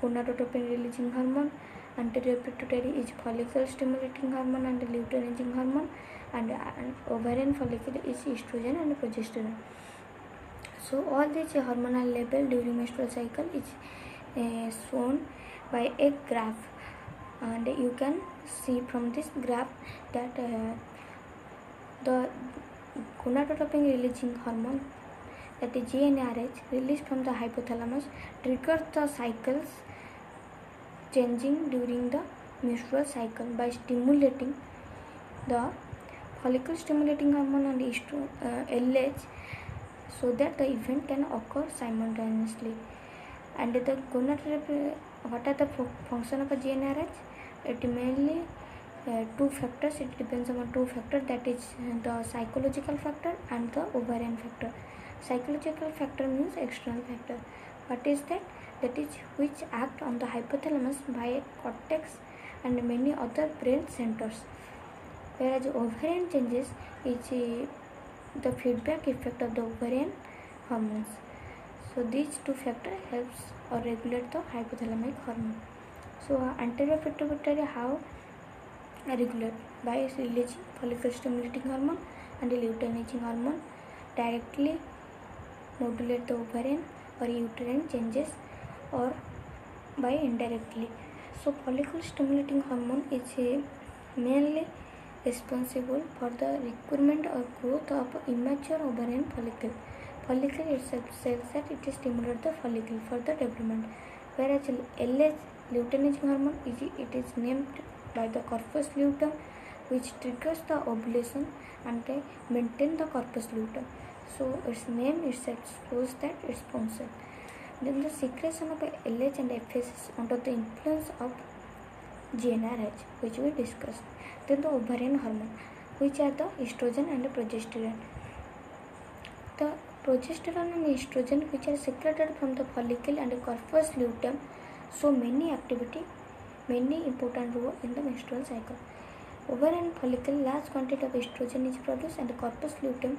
gonadotropin releasing hormone, anterior pituitary is follicle stimulating hormone and luteinizing hormone, and ovarian follicle is estrogen and progesterone. So all these hormonal level during menstrual cycle is shown by a graph, and you can see from this graph that the gonadotropin releasing hormone, that is GnRH, released from the hypothalamus triggers the cycles changing during the menstrual cycle by stimulating the follicle stimulating hormone and LH, so that the event can occur simultaneously. And the gonadotropin, what are the function of a GnRH? It mainly two factors. It depends on two factors, that is the psychological factor and the ovarian factor. Psychological factor means external factor. What is that? That is which act on the hypothalamus by cortex and many other brain centers. Whereas ovarian changes is the feedback effect of the ovarian hormones. So these two factors helps or regulate the hypothalamic hormone. So anterior pituitary how regulate by releasing follicle stimulating hormone and luteinizing hormone directly modulate the ovarian or uterine changes or by indirectly. So follicle stimulating hormone is mainly responsible for the requirement or growth of immature ovarian follicle. Follicle itself says that it stimulates the follicle for the development, whereas LH luteinizing hormone is named by the corpus luteum, which triggers the ovulation and maintain the corpus luteum. So its name itself shows that its function. Then the secretion of LH and FSH under the influence of GnRH, which we discussed. Then the ovarian hormone, which are the estrogen and the progesterone. The progesterone and estrogen, which are secreted from the follicle and the corpus luteum, show many important role in the menstrual cycle. Ovarian follicle, large quantity of estrogen is produced and the corpus luteum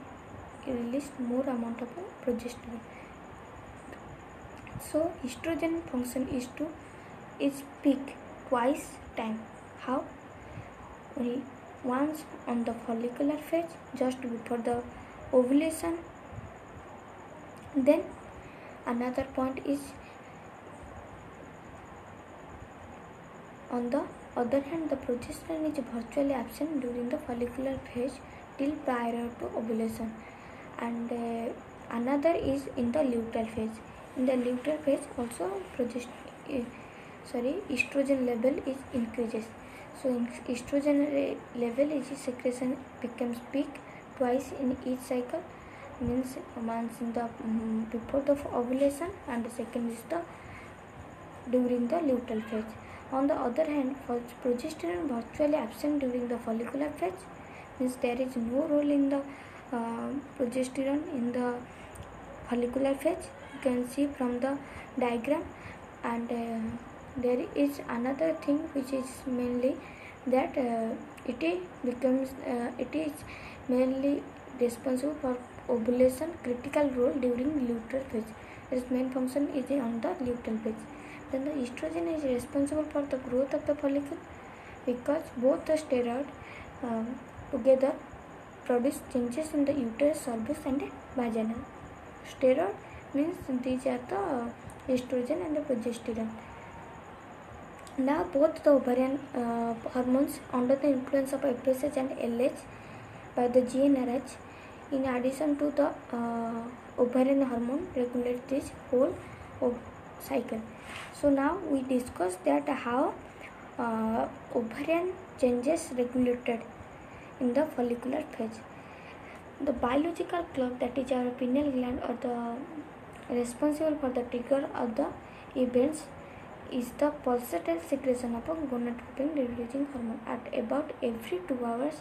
release more amount of progesterone. So estrogen function is peak twice time. How? Once on the follicular phase just before the ovulation. Then another point is on the other hand, the progesterone is virtually absent during the follicular phase till prior to ovulation, and another is in the luteal phase. In the luteal phase, also estrogen level is increases. So estrogen level is secretion becomes peak twice in each cycle, means once in the before the ovulation and the second is the during the luteal phase. On the other hand, for progesterone virtually absent during the follicular phase, means there is no role in the progesterone in the follicular phase. You can see from the diagram, and there is another thing which is mainly that it is mainly responsible for ovulation, critical role during luteal phase. Its main function is on the luteal phase. Then the estrogen is responsible for the growth of the follicle, because both the steroid together produce changes in the uterus, cervix and vagina. Steroid means these are the estrogen and the progesterone. Now both the ovarian hormones under the influence of FSH and LH by the GnRH, in addition to the ovarian hormone, regulate this whole cycle. So now we discuss that how ovarian changes regulated in the follicular phase. The biological clock, that is our pineal gland, or the responsible for the trigger of the events, is the pulsatile secretion of a gonadotropin releasing hormone at about every 2 hours.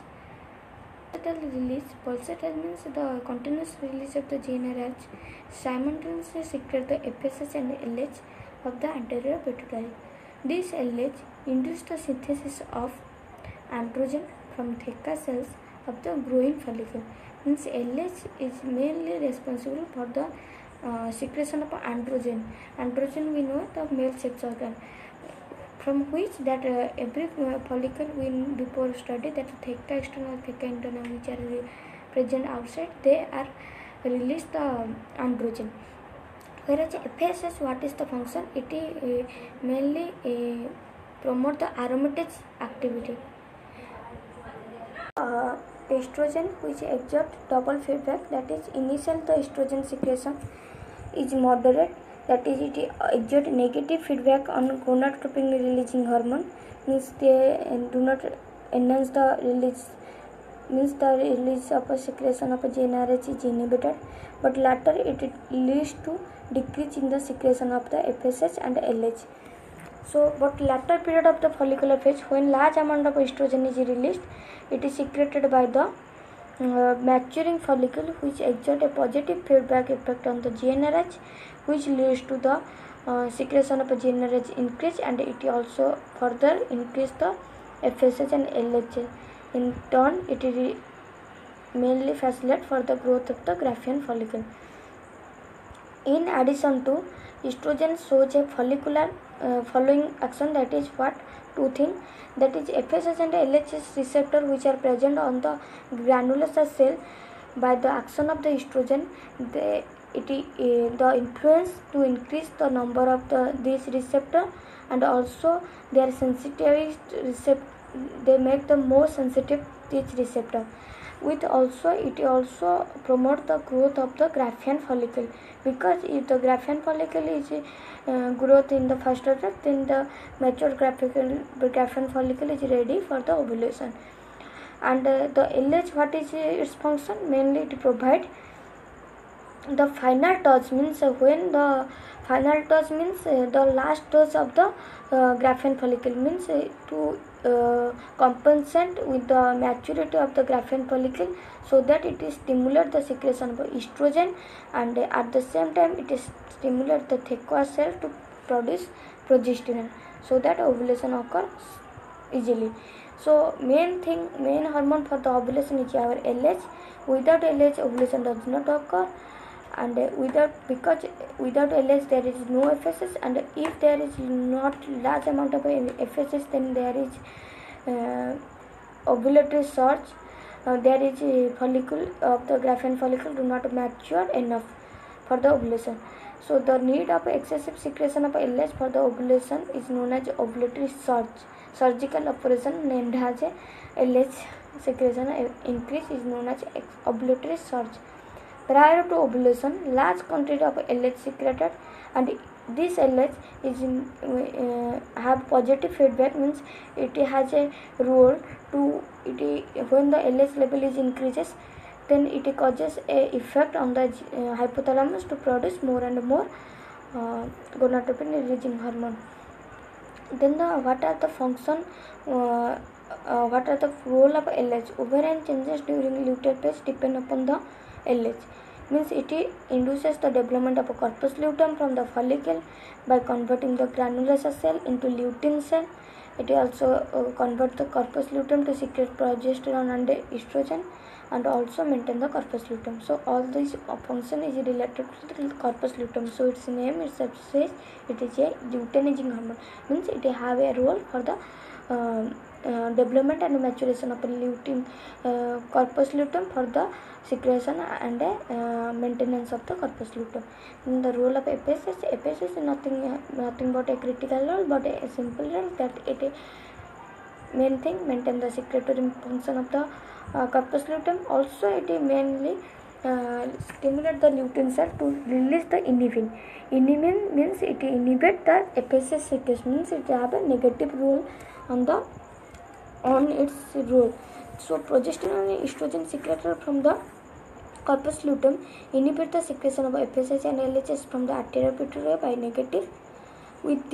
Pulsatile means the continuous release of the GnRH simultaneously secrete the FSH and LH of the anterior pituitary. This LH induces the synthesis of androgen from theca cells of the growing follicle. Means LH is mainly responsible for the secretion of androgen. Androgen, we know, the male sex organ, from which that every follicle we before study that theca external, theca internal, which are present outside, they are release the androgen. Whereas FSH, what is the function? It is mainly promote the aromatase activity. Estrogen, which exert double feedback, that is initial the estrogen secretion is moderate, that is it exert negative feedback on gonadotropin releasing hormone, means they do not enhance the release, means the release of a secretion of a GnRH is inhibited, but later it leads to decrease in the secretion of the FSH and LH. So, but later period of the follicular phase, when large amount of estrogen is released, it is secreted by the maturing follicle, which exert a positive feedback effect on the GnRH, which leads to the secretion of a GnRH increase, and it also further increase the FSH and LH. In turn, it mainly facilitate for the growth of the Graafian follicle. In addition to estrogen shows a follicular following action, that is what two things, that is FSH and LH receptor which are present on the granulosa cell. By the action of the estrogen, the influence to increase the number of these receptor, and also their sensitivity they make the more sensitive this receptor. With also it also promote the growth of the Graafian follicle, because if the Graafian follicle is growth in the first order, then the mature Graafian follicle is ready for the ovulation. And the LH, what is its function? Mainly to provide the final touch, means when the final touch means the last touch of the Graafian follicle, means to compensate with the maturity of the Graafian follicle, so that it is stimulate the secretion of estrogen, and at the same time it is stimulate the theca cell to produce progesterone, so that ovulation occurs easily. So main hormone for the ovulation is our LH. Without LH ovulation does not occur, and because without LH there is no FSH, and if there is not large amount of FSH, then there is ovulatory surge. There is a follicle of the Graafian follicle do not mature enough for the ovulation. So the need of excessive secretion of LH for the ovulation is known as ovulatory surge. Surgical operation named as a LH secretion increase is known as ovulatory surge. Prior to ovulation, large quantity of LH secreted, and this LH is have positive feedback, means it has a role to when the LH level is increases, then it causes a effect on the hypothalamus to produce more and more gonadotropin releasing hormone. Then what are the function? What are the role of LH? Ovarian changes during luteal phase depend upon the LH. Means it induces the development of a corpus luteum from the follicle by converting the granulosa cell into lutein cell. It also converts the corpus luteum to secrete progesterone and estrogen, and also maintain the corpus luteum. So all this function is related to the corpus luteum. So its name itself says it is a luteinizing hormone, means it have a role for the development and maturation of the lutein corpus luteum, for the secretion and maintenance of the corpus luteum. In the role of FSH is nothing but a critical role, but a simple role, that it main thing maintain the secretory function of the corpus luteum. Also it mainly stimulate the lutein cell to release the inhibin. Inhibin means it inhibit the FSH secretion, means it have a negative role on its role. So progesterone and estrogen secreted from the corpus luteum inhibit the secretion of FSH and LHS from the arterial pituitary by negative. With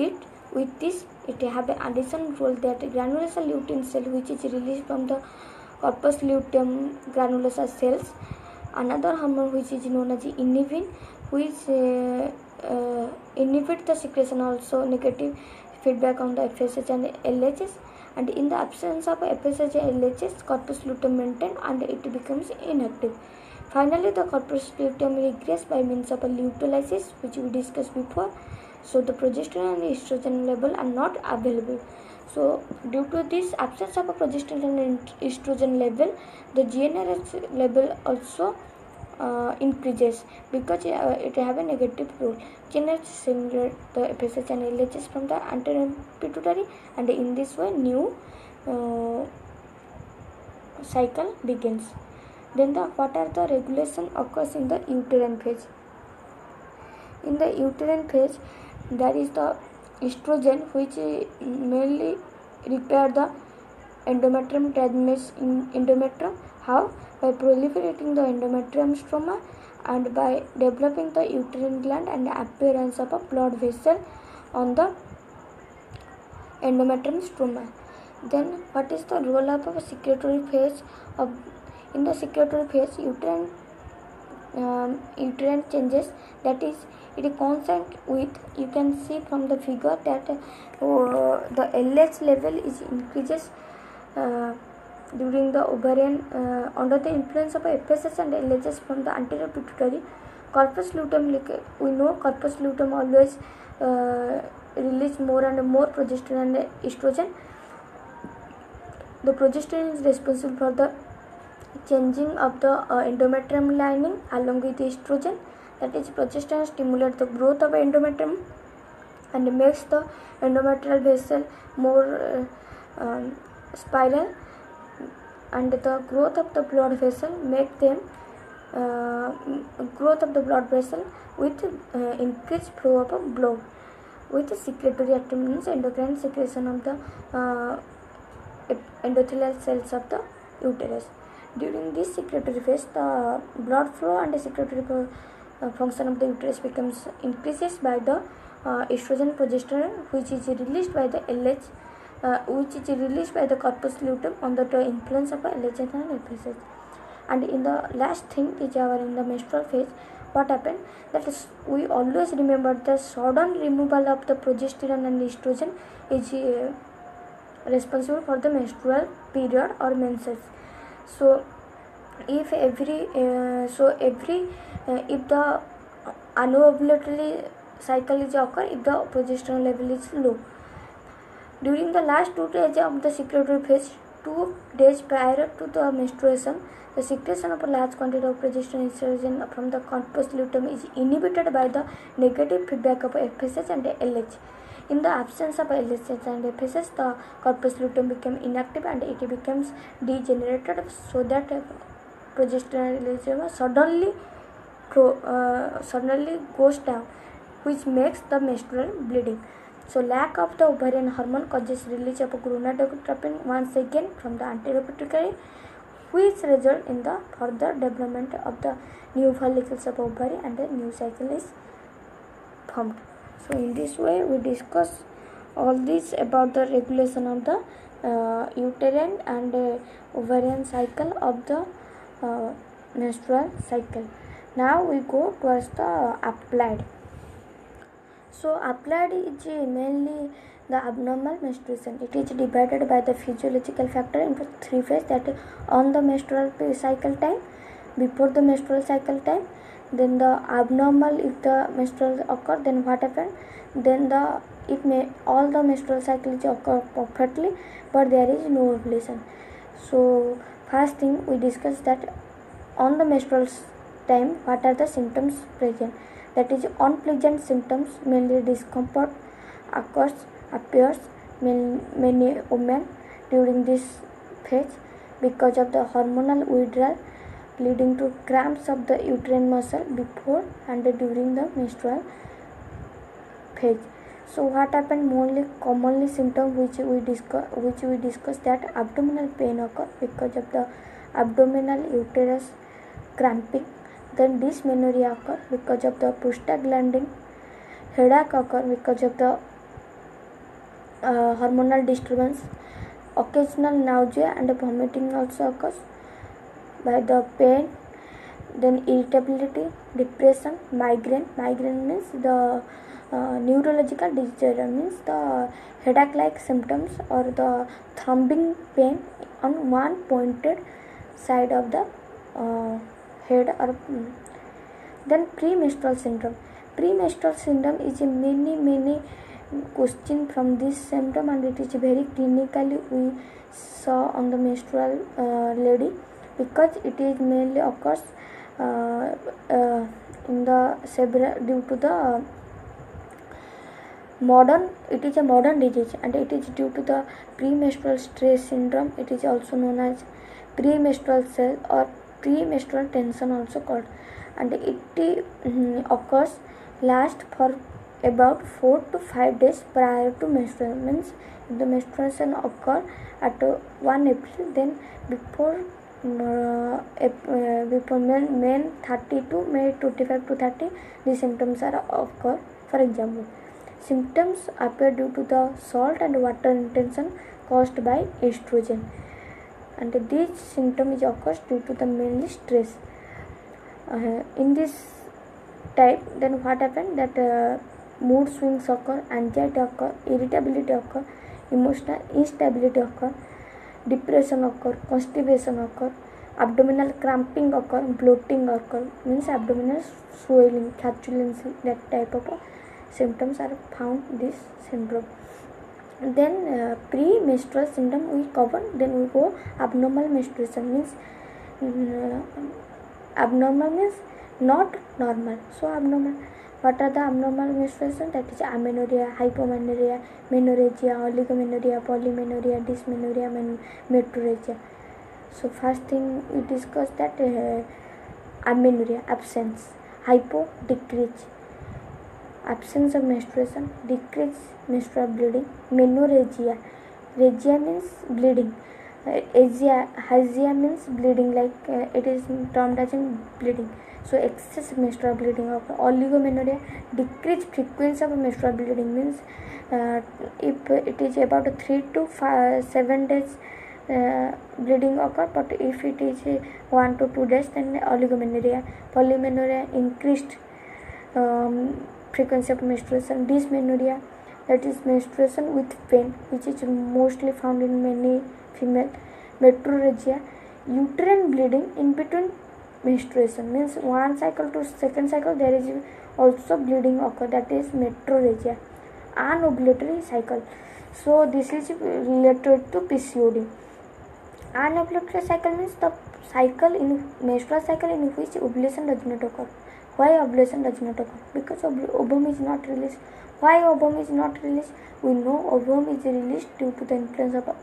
this it have an additional role, that granulosa lutein cell, which is released from the corpus luteum granulosa cells, another hormone which is known as inhibin, which inhibit the secretion, also negative feedback on the FSH and LHS. And in the absence of FSH and LHS, corpus luteum maintained and it becomes inactive. Finally, the corpus luteum regress by means of a luteolysis, which we discussed before. So the progesterone and estrogen level are not available. So due to this absence of a progesterone and estrogen level, the GnRH level also increases, because it have a negative role. GnRH stimulates the FSH and LHS from the anterior pituitary, and in this way new cycle begins. Then what are the regulation occurs in the uterine phase? In the uterine phase, there is the estrogen, which mainly repair the endometrium damage in endometrium. How? By proliferating the endometrium stroma and by developing the uterine gland and appearance of a blood vessel on the endometrium stroma. Then what is the role of a secretory phase? In the secretory phase, uterine changes, that is it is constant with, you can see from the figure that the LH level is increases during the ovarian under the influence of FSH and LHS from the anterior pituitary. Corpus luteum, we know corpus luteum always release more and more progesterone and estrogen. The progesterone is responsible for the changing of the endometrium lining along with the estrogen. That is, progesterone stimulates the growth of endometrium and makes the endometrial vessel more spiral, and the growth of the blood vessel make them growth of the blood vessel with increased flow of blood with secretory activity, means endocrine secretion of the endothelial cells of the uterus. During this secretory phase, the blood flow and the secretory function of the uterus becomes increases by the estrogen progesterone, which is released by the LH, which is released by the corpus luteum under the influence of LH and FSH. And in the last thing is our in the menstrual phase, what happened, that is, we always remember the sudden removal of the progesterone and estrogen is responsible for the menstrual period or menses. So if every if the anovulatory cycle is occur if the progesterone level is low. During the last 2 days of the secretory phase, 2 days prior to the menstruation, the secretion of a large quantity of progesterone estrogen from the corpus luteum is inhibited by the negative feedback of FSH and LH. In the absence of LH and FSH, the corpus luteum becomes inactive and it becomes degenerated, so that progesterone level suddenly goes down, which makes the menstrual bleeding. So lack of the ovarian hormone causes release of gonadotropin once again from the anterior pituitary, which result in the further development of the new follicles of ovary and the new cycle is formed. So in this way we discuss all this about the regulation of the uterine and ovarian cycle of the menstrual cycle. Now we go towards the applied. So applied is mainly the abnormal menstruation. It is divided by the physiological factor into 3 phases, that on the menstrual cycle time, before the menstrual cycle time, then the abnormal if the menstrual occur, then what happened, then all the menstrual cycles occur perfectly but there is no ovulation. So first thing we discuss that on the menstrual time what are the symptoms present. That is, unpleasant symptoms, mainly discomfort appears many women during this phase because of the hormonal withdrawal, leading to cramps of the uterine muscle before and during the menstrual phase. So what happened, mainly commonly symptoms which we discuss that abdominal pain occur because of the abdominal uterus cramping, then dysmenorrhea occur because of the prostaglandin, headache occur because of the hormonal disturbance, occasional nausea and vomiting also occurs by the pain, then irritability, depression, migraine means the neurological disorder, means the headache like symptoms or the throbbing pain on one pointed side of the head, or then premenstrual syndrome. Premenstrual syndrome is a many question from this symptom, and it is very clinically we saw on the menstrual lady, because it is mainly occurs in the several due to the it is a modern disease, and it is due to the premenstrual stress syndrome. It is also known as premenstrual cell or premenstrual tension also called, and it occurs last for about 4 to 5 days prior to menstruation. Means if the menstruation occur at 1 April, then before May 30 to May 25 to 30, the symptoms are occur. For example, symptoms appear due to the salt and water retention caused by estrogen, and this symptom is occurs due to the mainly stress. In this type, then what happened, that mood swings occur, anxiety occur, irritability occur, emotional instability occur, depression occur, constipation occur, abdominal cramping occur, bloating occur, means abdominal swelling, flatulency, that type of symptoms are found this syndrome. Then pre-menstrual symptom we cover. Then we go abnormal menstruation, means abnormal means not normal. So abnormal, what are the abnormal menstruation? That is amenorrhea, hypomenorrhea, menorrhagia, oligomenorrhea, polymenorrhea, dysmenorrhea, metrorrhagia. So first thing we discuss that amenorrhea, absence, hypo, decrease, absence of menstruation, decrease menstrual bleeding, menorrhagia, rhagia means bleeding, hagia means bleeding, like it is termed as in bleeding. So excess menstrual bleeding of oligomenorrhea, decreased frequency of menstrual bleeding, means if it is about 3 to 7 days bleeding occur, but if it is 1 to 2 days, then oligomenorrhea. Polymenorrhea, increased frequency of menstruation. Dysmenorrhea, that is menstruation with pain, which is mostly found in many female. Metrorrhagia, uterine bleeding in between menstruation, means one cycle to second cycle there is also bleeding occur, that is metrorrhagia. Anovulatory cycle, so this is related to PCOD. Anovulatory cycle means the cycle in menstrual cycle in which ovulation does not occur. Why ovulation does not occur? Because ovum is not released. Why ovum is not released? We know ovum is released due to the influence of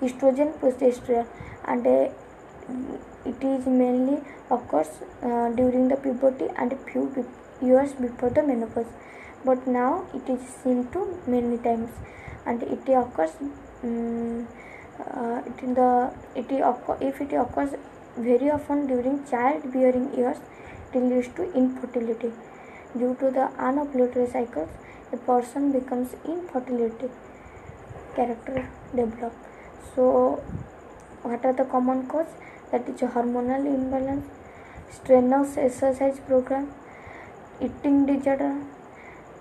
estrogen, progesterone, and it is mainly occurs during the puberty and few years before the menopause. But now it is seen to many times, and it occurs if it occurs very often during childbearing years, it leads to infertility. Due to the anovulatory cycles, a person becomes infertility character develop. So what are the common cause? That is hormonal imbalance, strenuous exercise program, eating disorder,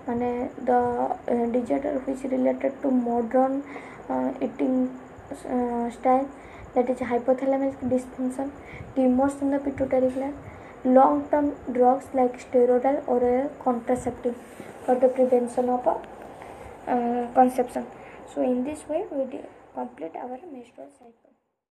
and the disorder which is related to modern eating style, that is hypothalamic dysfunction, tumors in the pituitary gland, long-term drugs like steroidal or oral contraceptive for the prevention of conception. So in this way we complete our menstrual cycle.